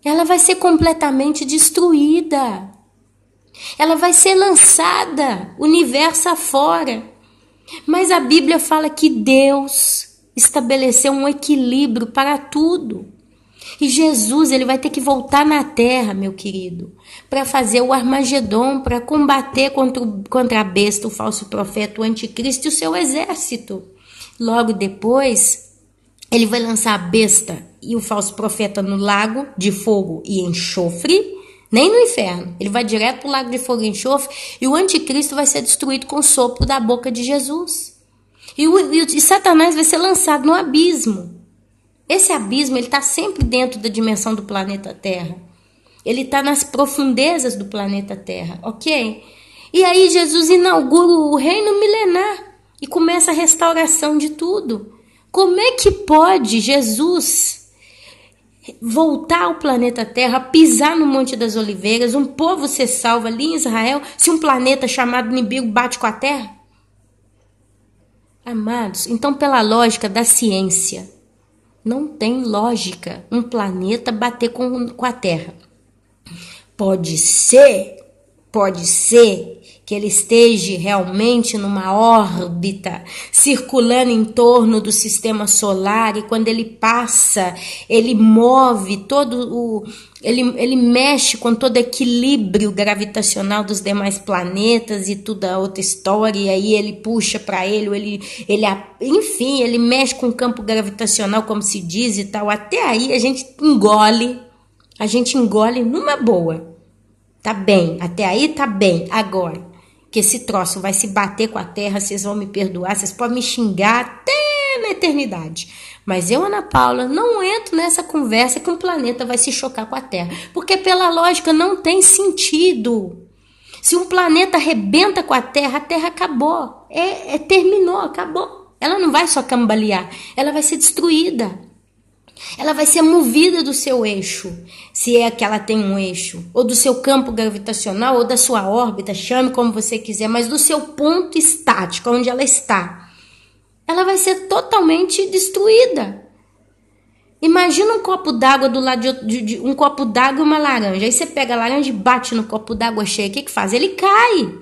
ela vai ser completamente destruída. Ela vai ser lançada universo afora. Mas a Bíblia fala que Deus estabeleceu um equilíbrio para tudo. E Jesus, ele vai ter que voltar na terra, meu querido, para fazer o Armagedon, para combater contra a besta, o falso profeta, o anticristo e o seu exército. Logo depois, ele vai lançar a besta e o falso profeta no lago de fogo e enxofre, nem no inferno. Ele vai direto para o lago de fogo e enxofre e o anticristo vai ser destruído com o sopro da boca de Jesus. E Satanás vai ser lançado no abismo. Esse abismo está sempre dentro da dimensão do planeta Terra. Ele está nas profundezas do planeta Terra, ok? E aí Jesus inaugura o reino milenar e começa a restauração de tudo. Como é que pode Jesus voltar ao planeta Terra, pisar no Monte das Oliveiras, um povo ser salvo ali em Israel, se um planeta chamado Nibiru bate com a Terra? Amados, então pela lógica da ciência, não tem lógica um planeta bater com a Terra. Pode ser que ele esteja realmente numa órbita, circulando em torno do sistema solar, e quando ele passa, ele move ele mexe com todo o equilíbrio gravitacional dos demais planetas e toda a outra história, e aí ele puxa para enfim, ele mexe com o campo gravitacional, como se diz e tal. Até aí a gente engole numa boa. Tá bem, até aí tá bem. Agora, que esse troço vai se bater com a Terra, vocês vão me perdoar, vocês podem me xingar até na eternidade. Mas eu, Ana Paula, não entro nessa conversa que um planeta vai se chocar com a Terra. Porque pela lógica não tem sentido. Se um planeta arrebenta com a Terra acabou. Terminou, acabou. Ela não vai só cambalear, ela vai ser destruída. Ela vai ser movida do seu eixo, se é que ela tem um eixo, ou do seu campo gravitacional, ou da sua órbita, chame como você quiser, mas do seu ponto estático, onde ela está. Ela vai ser totalmente destruída. Imagina um copo d'água do lado de um copo d'água e uma laranja. Aí você pega a laranja e bate no copo d'água cheio. O que faz? Ele cai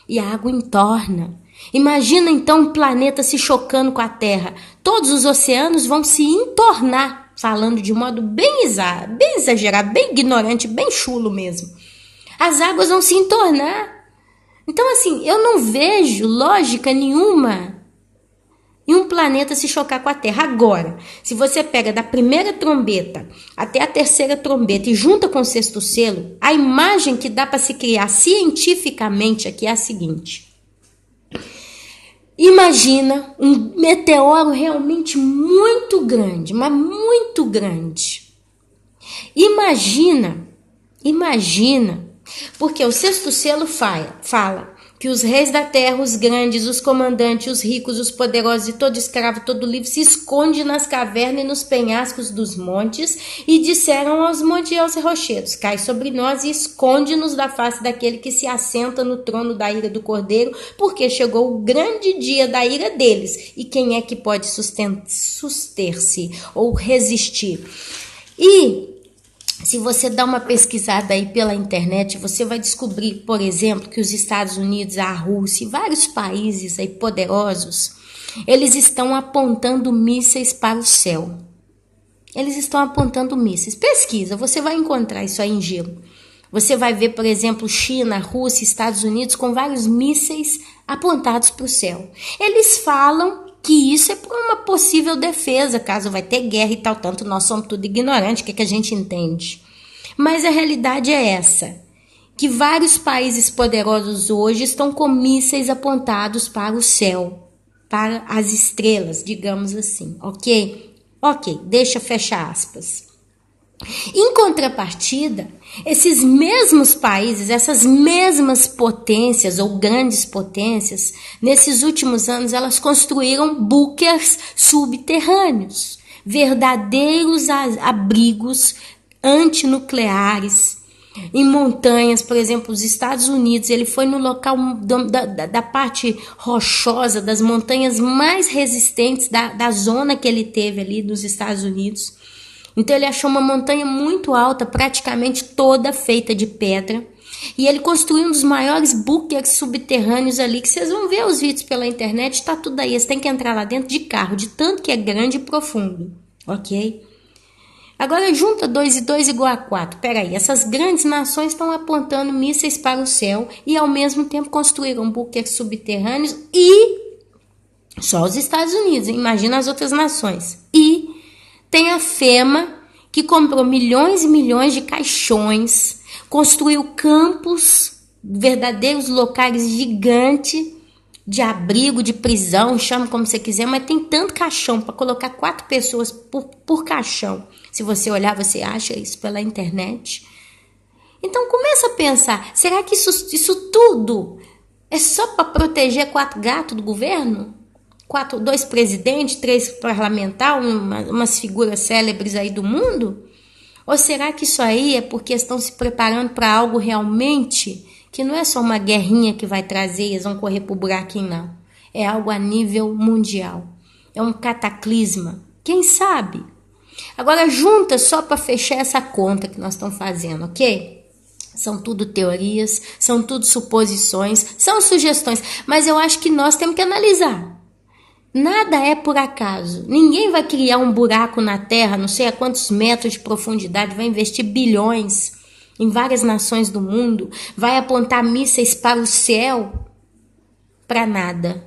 e a água entorna. Imagina então um planeta se chocando com a Terra. Todos os oceanos vão se entornar, falando de modo bem exagerado, bem ignorante, bem chulo mesmo. As águas vão se entornar. Então, assim, eu não vejo lógica nenhuma em um planeta se chocar com a Terra. Agora, se você pega da primeira trombeta até a terceira trombeta e junta com o sexto selo, a imagem que dá para se criar cientificamente aqui é a seguinte. Imagina um meteoro realmente muito grande, mas muito grande. Imagina, porque o sexto selo fala que os reis da terra, os grandes, os comandantes, os ricos, os poderosos e todo escravo, todo livre se esconde nas cavernas e nos penhascos dos montes e disseram aos montes e aos rochedos, cai sobre nós e esconde-nos da face daquele que se assenta no trono da ira do Cordeiro, porque chegou o grande dia da ira deles. E quem é que pode suster-se ou resistir? E se você dá uma pesquisada aí pela internet, você vai descobrir, por exemplo, que os Estados Unidos, a Rússia e vários países aí poderosos, eles estão apontando mísseis para o céu. Eles estão apontando mísseis. Pesquisa, você vai encontrar isso aí em gelo. Você vai ver, por exemplo, China, Rússia, Estados Unidos com vários mísseis apontados para o céu. Eles falam que isso é por uma possível defesa, caso vai ter guerra e tal, tanto nós somos tudo ignorantes, o que a gente entende? Mas a realidade é essa, que vários países poderosos hoje estão com mísseis apontados para o céu, para as estrelas, digamos assim, ok? Ok, deixa fechar aspas. Em contrapartida, esses mesmos países, essas mesmas potências ou grandes potências, nesses últimos anos elas construíram bunkers subterrâneos, verdadeiros abrigos antinucleares, em montanhas. Por exemplo, os Estados Unidos, ele foi no local da parte rochosa, das montanhas mais resistentes da zona que ele teve ali dos Estados Unidos. Então ele achou uma montanha muito alta, praticamente toda feita de pedra, e ele construiu um dos maiores bunkers subterrâneos ali, que vocês vão ver os vídeos pela internet, tá tudo aí, você tem que entrar lá dentro de carro, de tanto que é grande e profundo, ok? Agora junta 2 e 2 igual a 4. Peraí, essas grandes nações estão apontando mísseis para o céu e ao mesmo tempo construíram bunkers subterrâneos, e só os Estados Unidos, imagina as outras nações. E tem a FEMA, que comprou milhões e milhões de caixões, construiu campos, verdadeiros locais gigantes de abrigo, de prisão, chama como você quiser, mas tem tanto caixão para colocar 4 pessoas por caixão. Se você olhar, você acha isso pela internet. Então começa a pensar, será que isso tudo é só para proteger 4 gatos do governo? 2 presidentes, 3 parlamentares, umas figuras célebres aí do mundo? Ou será que isso aí é porque estão se preparando para algo realmente que não é só uma guerrinha que vai trazer, eles vão correr pro buraquinho, não. É algo a nível mundial. É um cataclisma. Quem sabe? Agora junta só para fechar essa conta que nós estamos fazendo, ok? São tudo teorias, são tudo suposições, são sugestões, mas eu acho que nós temos que analisar. Nada é por acaso. Ninguém vai criar um buraco na terra, não sei a quantos metros de profundidade, vai investir bilhões em várias nações do mundo, vai apontar mísseis para o céu, para nada,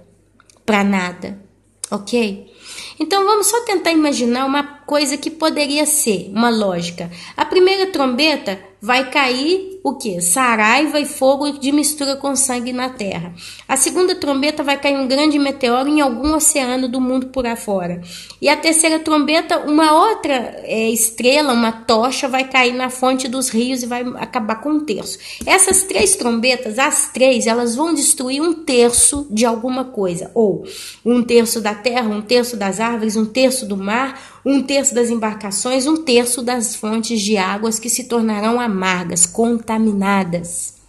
ok? Então vamos só tentar imaginar uma coisa que poderia ser uma lógica. A primeira trombeta vai cair o quê? Saraiva e fogo de mistura com sangue na terra. A segunda trombeta vai cair um grande meteoro em algum oceano do mundo por afora. E a terceira trombeta, uma outra estrela, uma tocha, vai cair na fonte dos rios e vai acabar com 1/3. Essas 3 trombetas, as 3, elas vão destruir 1/3 de alguma coisa. Ou 1/3 da terra, 1/3 das árvores, 1/3 do mar, 1/3 das embarcações, 1/3 das fontes de águas que se tornarão amargas, contaminadas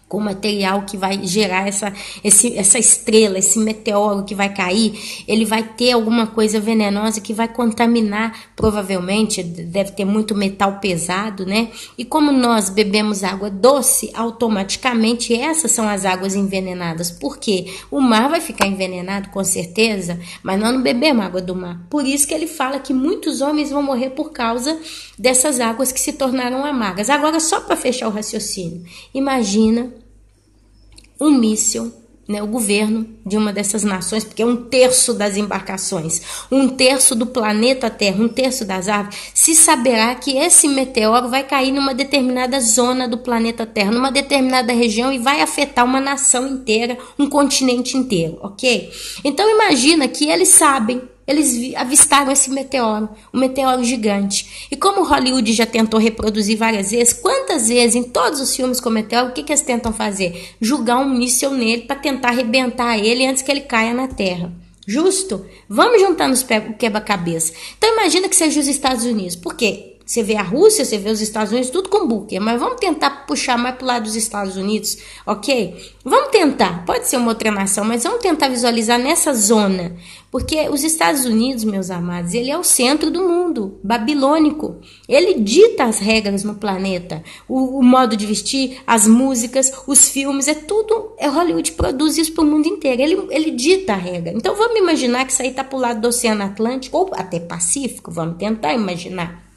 com o material que vai gerar essa estrela, esse meteoro que vai cair. Ele vai ter alguma coisa venenosa que vai contaminar, provavelmente, deve ter muito metal pesado, né? E como nós bebemos água doce, automaticamente essas são as águas envenenadas. Por quê? O mar vai ficar envenenado, com certeza, mas nós não bebemos água do mar. Por isso que ele fala que muitos homens vão morrer por causa dessas águas que se tornaram amargas. Agora, só para fechar o raciocínio, imagina um míssil, né, o governo de uma dessas nações, porque é 1/3 das embarcações, 1/3 do planeta Terra, 1/3 das árvores, se saberá que esse meteoro vai cair numa determinada zona do planeta Terra, numa determinada região, e vai afetar uma nação inteira, um continente inteiro, ok? Então imagina que eles sabem, eles avistaram esse meteoro, um meteoro gigante. E como Hollywood já tentou reproduzir várias vezes, quantas vezes em todos os filmes com meteoro, o que eles tentam fazer? Jogar um míssil nele para tentar arrebentar ele antes que ele caia na Terra. Justo? Vamos juntar nos quebra-cabeça. Então imagina que seja os Estados Unidos. Por quê? Você vê a Rússia, você vê os Estados Unidos, tudo com bunker. Mas vamos tentar puxar mais para o lado dos Estados Unidos, ok? Vamos tentar. Pode ser uma outra nação, mas vamos tentar visualizar nessa zona. Porque os Estados Unidos, meus amados, ele é o centro do mundo, babilônico. Ele dita as regras no planeta. O modo de vestir, as músicas, os filmes, é tudo. Hollywood produz isso para o mundo inteiro. Ele dita a regra. Então vamos imaginar que isso aí está para o lado do Oceano Atlântico ou até Pacífico. Vamos tentar imaginar.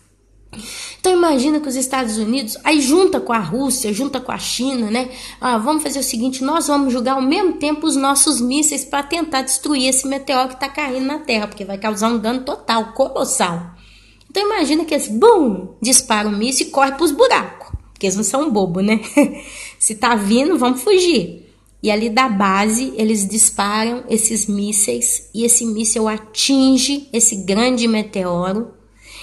Então imagina que os Estados Unidos, aí junta com a Rússia, junta com a China, né? Vamos fazer o seguinte, nós vamos jogar ao mesmo tempo os nossos mísseis para tentar destruir esse meteoro que está caindo na Terra, porque vai causar um dano total, colossal. Então imagina que eles, disparam o míssil e correm para os buracos, porque eles não são bobos, né? Se tá vindo, vamos fugir. E ali da base, eles disparam esses mísseis, e esse míssil atinge esse grande meteoro.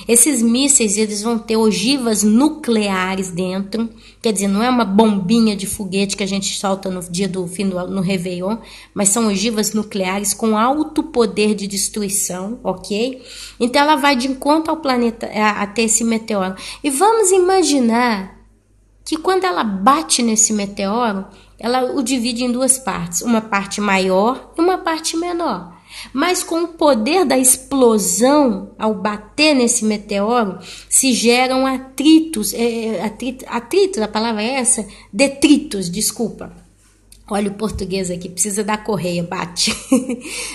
Esses mísseis, eles vão ter ogivas nucleares dentro, quer dizer, não é uma bombinha de foguete que a gente solta no dia do fim no Réveillon, mas são ogivas nucleares com alto poder de destruição, ok? Então ela vai de encontro ao planeta, até esse meteoro. E vamos imaginar que quando ela bate nesse meteoro, ela o divide em duas partes, uma parte maior e uma parte menor. Mas com o poder da explosão, ao bater nesse meteoro, se geram atritos, a palavra é essa? Detritos, desculpa. Olha o português aqui, precisa da correia, bate.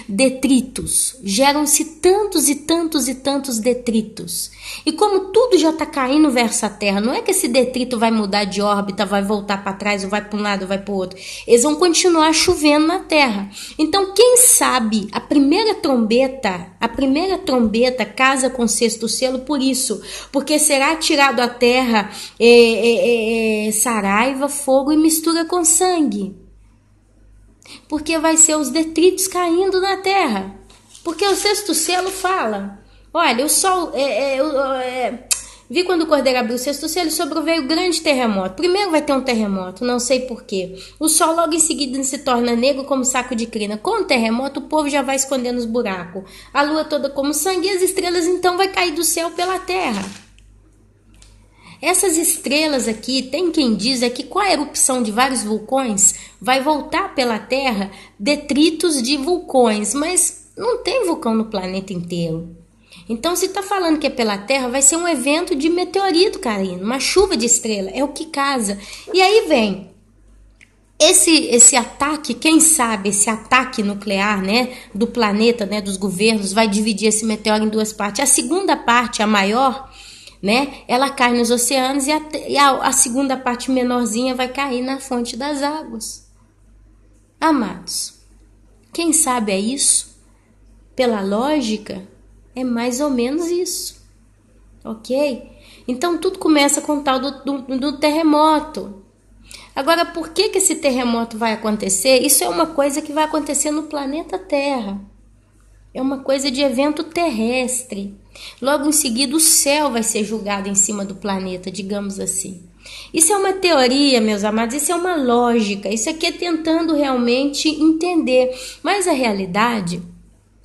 Detritos. Geram-se tantos e tantos e tantos detritos. E como tudo já está caindo versus a Terra, não é que esse detrito vai mudar de órbita, vai voltar para trás, ou vai para um lado, ou vai para o outro. Eles vão continuar chovendo na Terra. Então, quem sabe, a primeira trombeta casa com o sexto selo por isso. Porque será tirado à Terra saraiva, fogo e mistura com sangue. Porque vai ser os detritos caindo na terra. Porque o sexto selo fala, olha, o sol, vi quando o cordeiro abriu o sexto selo, sobreveio grande terremoto. Primeiro vai ter um terremoto, não sei porquê. O sol logo em seguida se torna negro como saco de crina. Com o terremoto, o povo já vai esconder nos buracos. A lua toda como sangue e as estrelas então vai cair do céu pela terra. Essas estrelas aqui, tem quem diz que com a erupção de vários vulcões, vai voltar pela Terra detritos de vulcões, mas não tem vulcão no planeta inteiro. Então, se está falando que é pela Terra, vai ser um evento de meteorito caindo, uma chuva de estrela, é o que casa. E aí vem esse ataque, quem sabe, esse ataque nuclear, né, do planeta, né, dos governos, vai dividir esse meteoro em duas partes. A segunda parte, a maior, né? Ela cai nos oceanos e a segunda parte menorzinha vai cair na fonte das águas. Amados, quem sabe é isso? Pela lógica, é mais ou menos isso, ok? Então tudo começa com o tal do terremoto. Agora, por que esse terremoto vai acontecer? Isso é uma coisa que vai acontecer no planeta Terra. É uma coisa de evento terrestre. Logo em seguida, o céu vai ser julgado em cima do planeta, digamos assim. Isso é uma teoria, meus amados, isso é uma lógica. Isso aqui é tentando realmente entender. Mas a realidade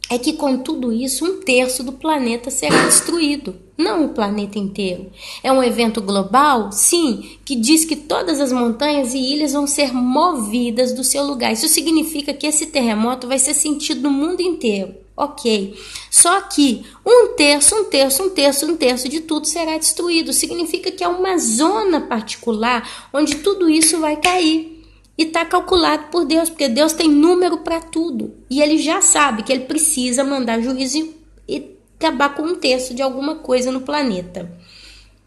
é que com tudo isso, 1/3 do planeta será destruído. Não o planeta inteiro. É um evento global? Sim, que diz que todas as montanhas e ilhas vão ser movidas do seu lugar. Isso significa que esse terremoto vai ser sentido no mundo inteiro. Ok. Só que 1/3 de tudo será destruído. Significa que é uma zona particular onde tudo isso vai cair. E está calculado por Deus, porque Deus tem número para tudo. E Ele já sabe que Ele precisa mandar juízo e acabar com 1/3 de alguma coisa no planeta.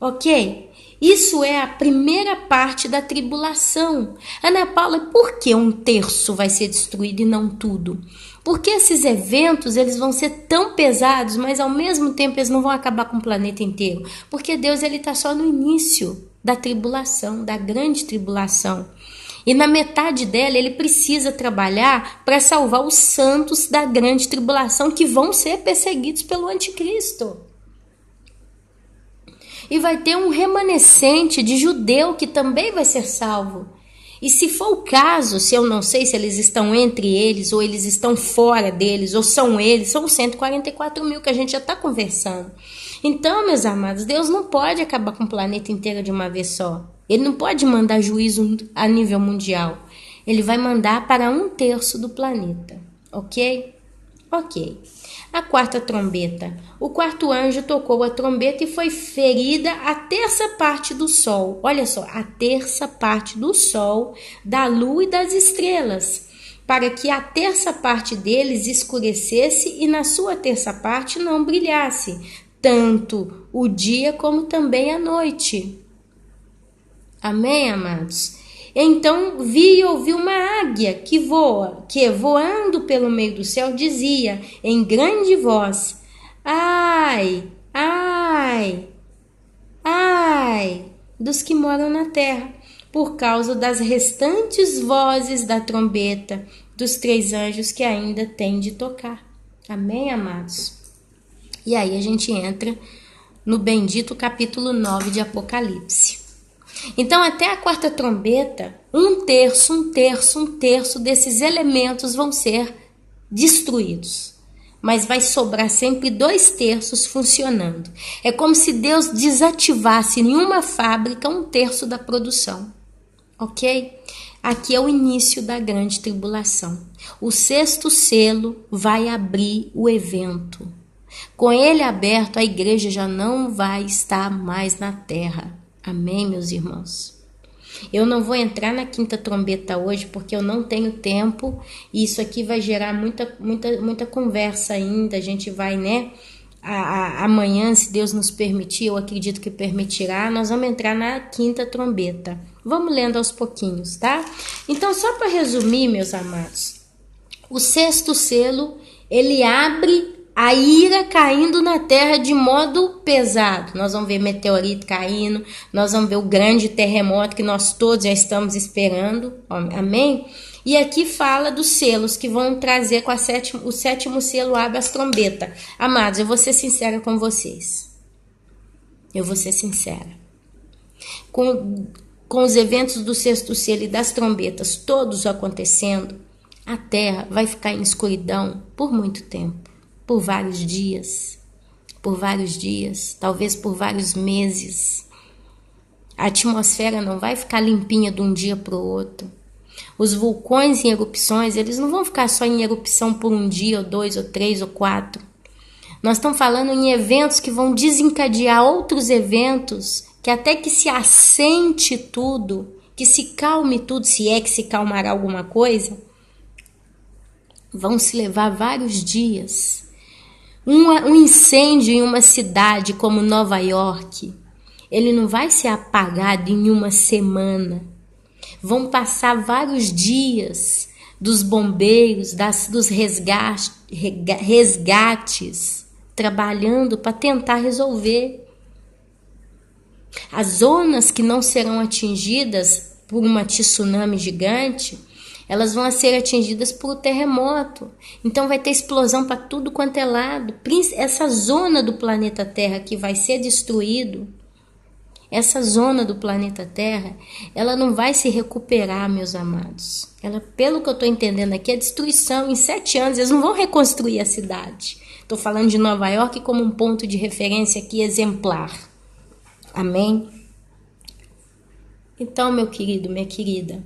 Ok? Isso é a primeira parte da tribulação. Ana Paula, por que 1/3 vai ser destruído e não tudo? Porque esses eventos eles vão ser tão pesados, mas ao mesmo tempo eles não vão acabar com o planeta inteiro. Porque Deus está só no início da tribulação, da grande tribulação. E na metade dela ele precisa trabalhar para salvar os santos da grande tribulação que vão ser perseguidos pelo anticristo. E vai ter um remanescente de judeu que também vai ser salvo. E se for o caso, se eu não sei se eles estão entre eles ou eles estão fora deles, ou são eles, são 144 mil que a gente já está conversando. Então, meus amados, Deus não pode acabar com o planeta inteiro de uma vez só. Ele não pode mandar juízo a nível mundial. Ele vai mandar para 1/3 do planeta. Ok? Ok. A quarta trombeta. O quarto anjo tocou a trombeta e foi ferida a terça parte do sol. Olha só, a terça parte do sol, da lua e das estrelas, para que a terça parte deles escurecesse e na sua terça parte não brilhasse, tanto o dia como também a noite. Amém, amados? Então vi e ouvi uma águia que voando pelo meio do céu, dizia em grande voz: ai, ai, ai, dos que moram na terra, por causa das restantes vozes da trombeta dos 3 anjos que ainda têm de tocar. Amém, amados? E aí a gente entra no bendito capítulo 9 de Apocalipse. Então, até a quarta trombeta, um terço desses elementos vão ser destruídos. Mas vai sobrar sempre 2/3 funcionando. É como se Deus desativasse em uma fábrica 1/3 da produção. Ok? Aqui é o início da grande tribulação. O 6º selo vai abrir o evento. Com ele aberto, a igreja já não vai estar mais na terra. Amém, meus irmãos? Eu não vou entrar na quinta trombeta hoje, porque eu não tenho tempo, e isso aqui vai gerar muita conversa ainda. A gente vai, amanhã, se Deus nos permitir, eu acredito que permitirá, nós vamos entrar na quinta trombeta. Vamos lendo aos pouquinhos, tá? Então, só para resumir, meus amados, o 6º selo, ele abre a ira caindo na terra de modo pesado. Nós vamos ver meteorito caindo, nós vamos ver o grande terremoto que nós todos já estamos esperando, amém? E aqui fala dos selos que vão trazer com o 7º selo abre as trombetas. Amados, eu vou ser sincera com vocês. Eu vou ser sincera. Com os eventos do 6º selo e das trombetas todos acontecendo, a terra vai ficar em escuridão por muito tempo. Por vários dias, talvez por vários meses. A atmosfera não vai ficar limpinha de um dia para o outro. Os vulcões em erupções, eles não vão ficar só em erupção por um dia, ou 2, ou 3, ou 4. Nós estamos falando em eventos que vão desencadear outros eventos, que até que se assente tudo, que se calme tudo, se é que se calmará alguma coisa, vão se levar vários dias. Um incêndio em uma cidade como Nova York, ele não vai ser apagado em uma semana. Vão passar vários dias dos bombeiros, dos resgates, trabalhando para tentar resolver. As zonas que não serão atingidas por uma tsunami gigante, elas vão ser atingidas por terremoto. Então vai ter explosão para tudo quanto é lado. Essa zona do planeta Terra que vai ser destruído, essa zona do planeta Terra, ela não vai se recuperar, meus amados. Ela, pelo que eu estou entendendo aqui, é destruição. Em 7 anos eles não vão reconstruir a cidade. Estou falando de Nova York como um ponto de referência aqui exemplar. Amém? Então, meu querido, minha querida,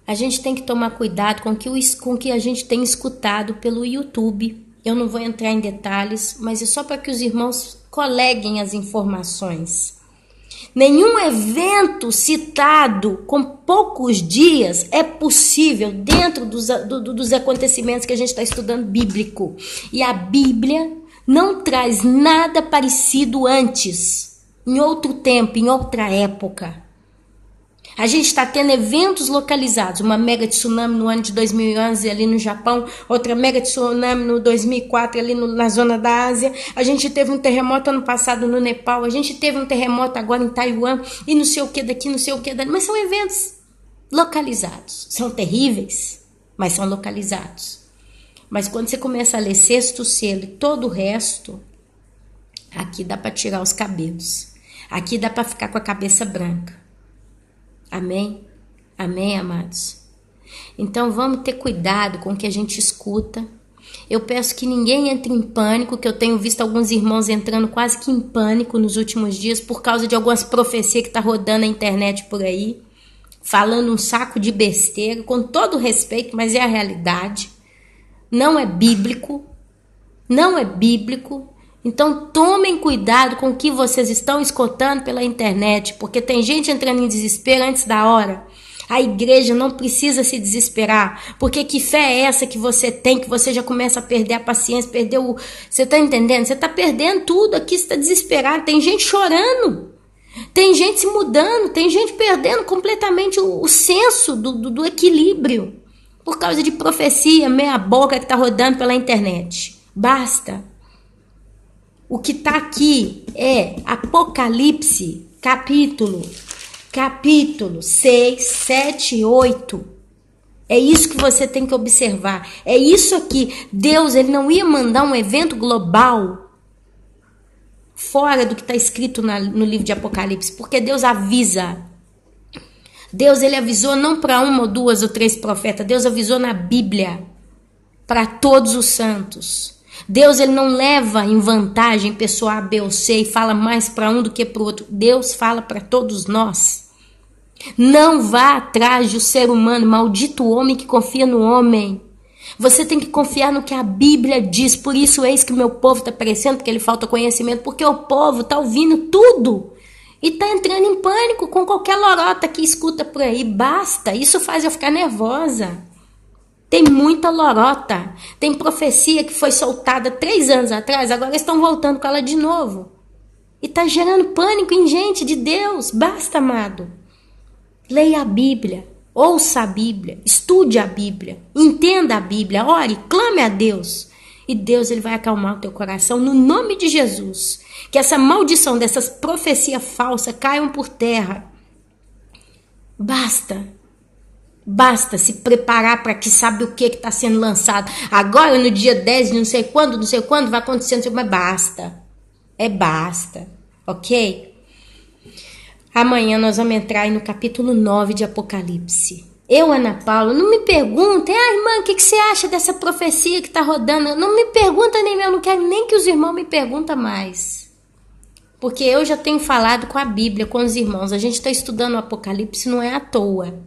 a gente tem que tomar cuidado com o que a gente tem escutado pelo YouTube. Eu não vou entrar em detalhes, mas é só para que os irmãos coleguem as informações. Nenhum evento citado com poucos dias é possível dentro dos acontecimentos que a gente está estudando bíblico. E a Bíblia não traz nada parecido antes, em outro tempo, em outra época. A gente está tendo eventos localizados, uma mega tsunami no ano de 2011 ali no Japão, outra mega tsunami no 2004 ali na zona da Ásia, a gente teve um terremoto ano passado no Nepal, a gente teve um terremoto agora em Taiwan, e não sei o que daqui, não sei o que dali, mas são eventos localizados, são terríveis, mas são localizados. Mas quando você começa a ler 6º selo e todo o resto, aqui dá para tirar os cabelos, aqui dá para ficar com a cabeça branca. Amém? Amém, amados? Então vamos ter cuidado com o que a gente escuta. Eu peço que ninguém entre em pânico, que eu tenho visto alguns irmãos entrando quase que em pânico nos últimos dias por causa de algumas profecias que tá rodando na internet por aí, falando um saco de besteira, com todo respeito, mas é a realidade. Não é bíblico. Não é bíblico. Então tomem cuidado com o que vocês estão escutando pela internet, porque tem gente entrando em desespero antes da hora. A igreja não precisa se desesperar, porque que fé é essa que você tem, que você já começa a perder a paciência, Você está entendendo? Você está perdendo tudo aqui, você está desesperado, tem gente chorando, tem gente se mudando, tem gente perdendo completamente o senso do equilíbrio, por causa de profecia meia boca que está rodando pela internet. Basta. O que está aqui é Apocalipse, capítulo 6, 7 e 8. É isso que você tem que observar. É isso aqui. Deus, ele não ia mandar um evento global fora do que está escrito no livro de Apocalipse, porque Deus avisa. Deus, ele avisou não para 1 ou 2 ou 3 profetas, Deus avisou na Bíblia para todos os santos. Deus, ele não leva em vantagem pessoa A, B ou C e fala mais para um do que para o outro. Deus fala para todos nós. Não vá atrás do ser humano, maldito o homem que confia no homem. Você tem que confiar no que a Bíblia diz. Por isso eis que o meu povo está perecendo, porque ele falta conhecimento, porque o povo está ouvindo tudo e está entrando em pânico com qualquer lorota que escuta por aí. Basta, isso faz eu ficar nervosa. Tem muita lorota, tem profecia que foi soltada 3 anos atrás, agora estão voltando com ela de novo. E está gerando pânico em gente de Deus. Basta, amado. Leia a Bíblia, ouça a Bíblia, estude a Bíblia, entenda a Bíblia, ore, clame a Deus. E Deus, ele vai acalmar o teu coração no nome de Jesus. Que essa maldição dessas profecias falsas caiam por terra. Basta se preparar para que sabe o que está sendo lançado. Agora no dia 10, não sei quando vai acontecer, mas basta. Basta, ok? Amanhã nós vamos entrar aí no capítulo 9 de Apocalipse. Eu, Ana Paula, não me perguntem, irmã, o que você acha dessa profecia que está rodando? Não me pergunta nem eu, não quero nem que os irmãos me perguntem mais. Porque eu já tenho falado com a Bíblia, com os irmãos. A gente está estudando o Apocalipse, não é à toa.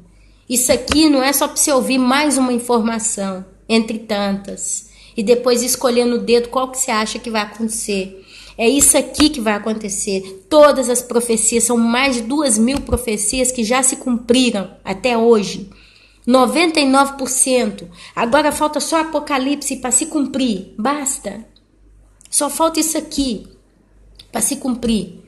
Isso aqui não é só para você ouvir mais uma informação, entre tantas. E depois escolher no dedo qual que você acha que vai acontecer. É isso aqui que vai acontecer. Todas as profecias, são mais de 2.000 profecias que já se cumpriram até hoje. 99%. Agora falta só Apocalipse para se cumprir. Basta. Só falta isso aqui para se cumprir.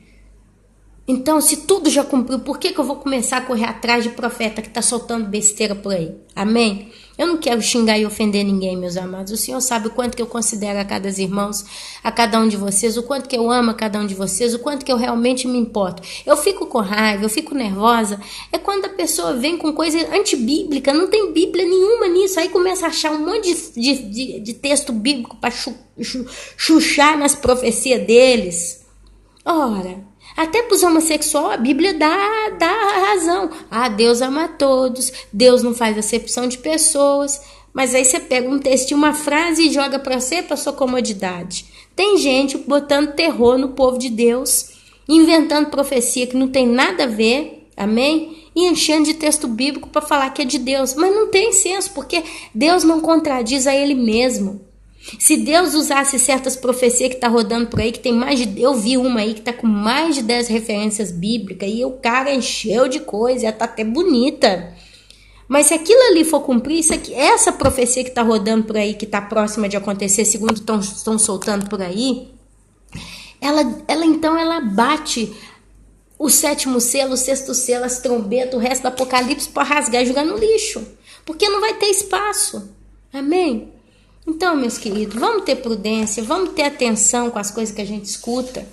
Então, se tudo já cumpriu, por que eu vou começar a correr atrás de profeta que está soltando besteira por aí? Amém? Eu não quero xingar e ofender ninguém, meus amados. O Senhor sabe o quanto que eu considero a cada irmãos, a cada um de vocês, o quanto que eu amo a cada um de vocês, o quanto que eu realmente me importo. Eu fico com raiva, eu fico nervosa. É quando a pessoa vem com coisa antibíblica, não tem Bíblia nenhuma nisso. Aí começa a achar um monte de texto bíblico para chuchar nas profecias deles. Ora, até para os homossexuais a Bíblia dá razão. Deus ama todos, Deus não faz acepção de pessoas. Mas aí você pega um texto, uma frase e joga para você, para sua comodidade. Tem gente botando terror no povo de Deus, inventando profecia que não tem nada a ver, amém? E enchendo de texto bíblico para falar que é de Deus. Mas não tem senso, porque Deus não contradiz a ele mesmo. Se Deus usasse certas profecias que está rodando por aí, que tem mais de... Eu vi uma aí que está com mais de 10 referências bíblicas e o cara encheu de coisa, ela está até bonita. Mas se aquilo ali for cumprir, essa profecia que está rodando por aí, que está próxima de acontecer, segundo estão soltando por aí, ela bate o 7º selo, o 6º selo, as trombetas, o resto do Apocalipse para rasgar e jogar no lixo. Porque não vai ter espaço. Amém? Então, meus queridos, vamos ter prudência, vamos ter atenção com as coisas que a gente escuta,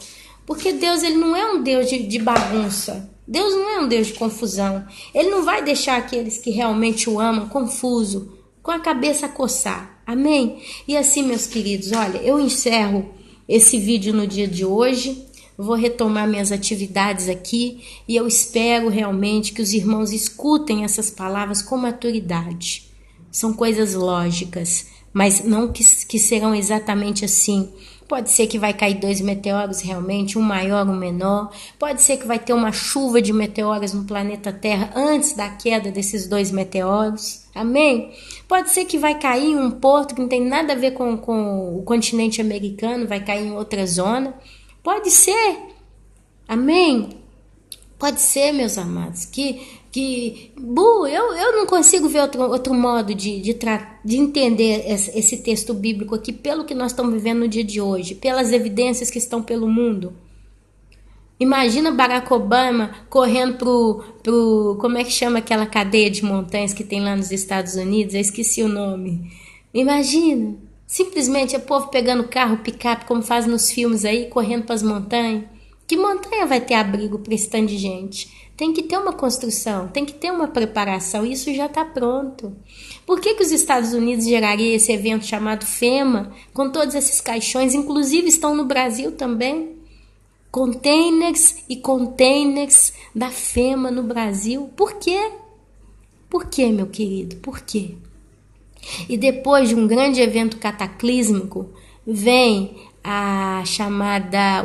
porque Deus, ele não é um Deus de bagunça, Deus não é um Deus de confusão, ele não vai deixar aqueles que realmente o amam confuso, com a cabeça a coçar, amém? E assim, meus queridos, olha, eu encerro esse vídeo no dia de hoje, vou retomar minhas atividades aqui e eu espero realmente que os irmãos escutem essas palavras com maturidade, são coisas lógicas, mas não que serão exatamente assim. Pode ser que vai cair 2 meteoros realmente, um maior, um menor. Pode ser que vai ter uma chuva de meteoros no planeta Terra antes da queda desses 2 meteoros. Amém? Pode ser que vai cair em um porto que não tem nada a ver com o continente americano, vai cair em outra zona. Pode ser. Amém? Pode ser, meus amados, eu não consigo ver outro modo de entender esse texto bíblico aqui pelo que nós estamos vivendo no dia de hoje, pelas evidências que estão pelo mundo. Imagina Barack Obama correndo pro como é que chama aquela cadeia de montanhas que tem lá nos Estados Unidos? Eu esqueci o nome. Imagina, simplesmente o povo pegando carro, picape, como faz nos filmes aí, correndo para as montanhas. Que montanha vai ter abrigo para esse tanto de gente? Tem que ter uma construção, tem que ter uma preparação, isso já está pronto. Por que os Estados Unidos geraria esse evento chamado FEMA, com todos esses caixões, inclusive estão no Brasil também? containers e containers da FEMA no Brasil. Por quê? Por quê, meu querido? Por quê? E depois de um grande evento cataclísmico, vem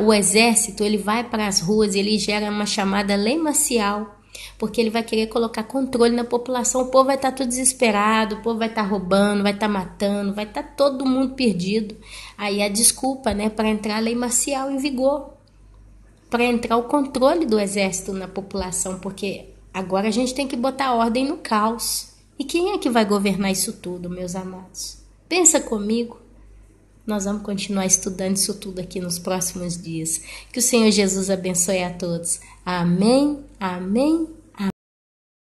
o exército, ele vai para as ruas, ele gera uma chamada lei marcial, porque ele vai querer colocar controle na população. O povo vai estar todo desesperado, o povo vai estar roubando, vai estar matando, vai estar todo mundo perdido. Aí a desculpa, né, para entrar a lei marcial em vigor, para entrar o controle do exército na população, porque agora a gente tem que botar ordem no caos. E quem é que vai governar isso tudo, meus amados? Pensa comigo. Nós vamos continuar estudando isso tudo aqui nos próximos dias. Que o Senhor Jesus abençoe a todos. Amém, amém.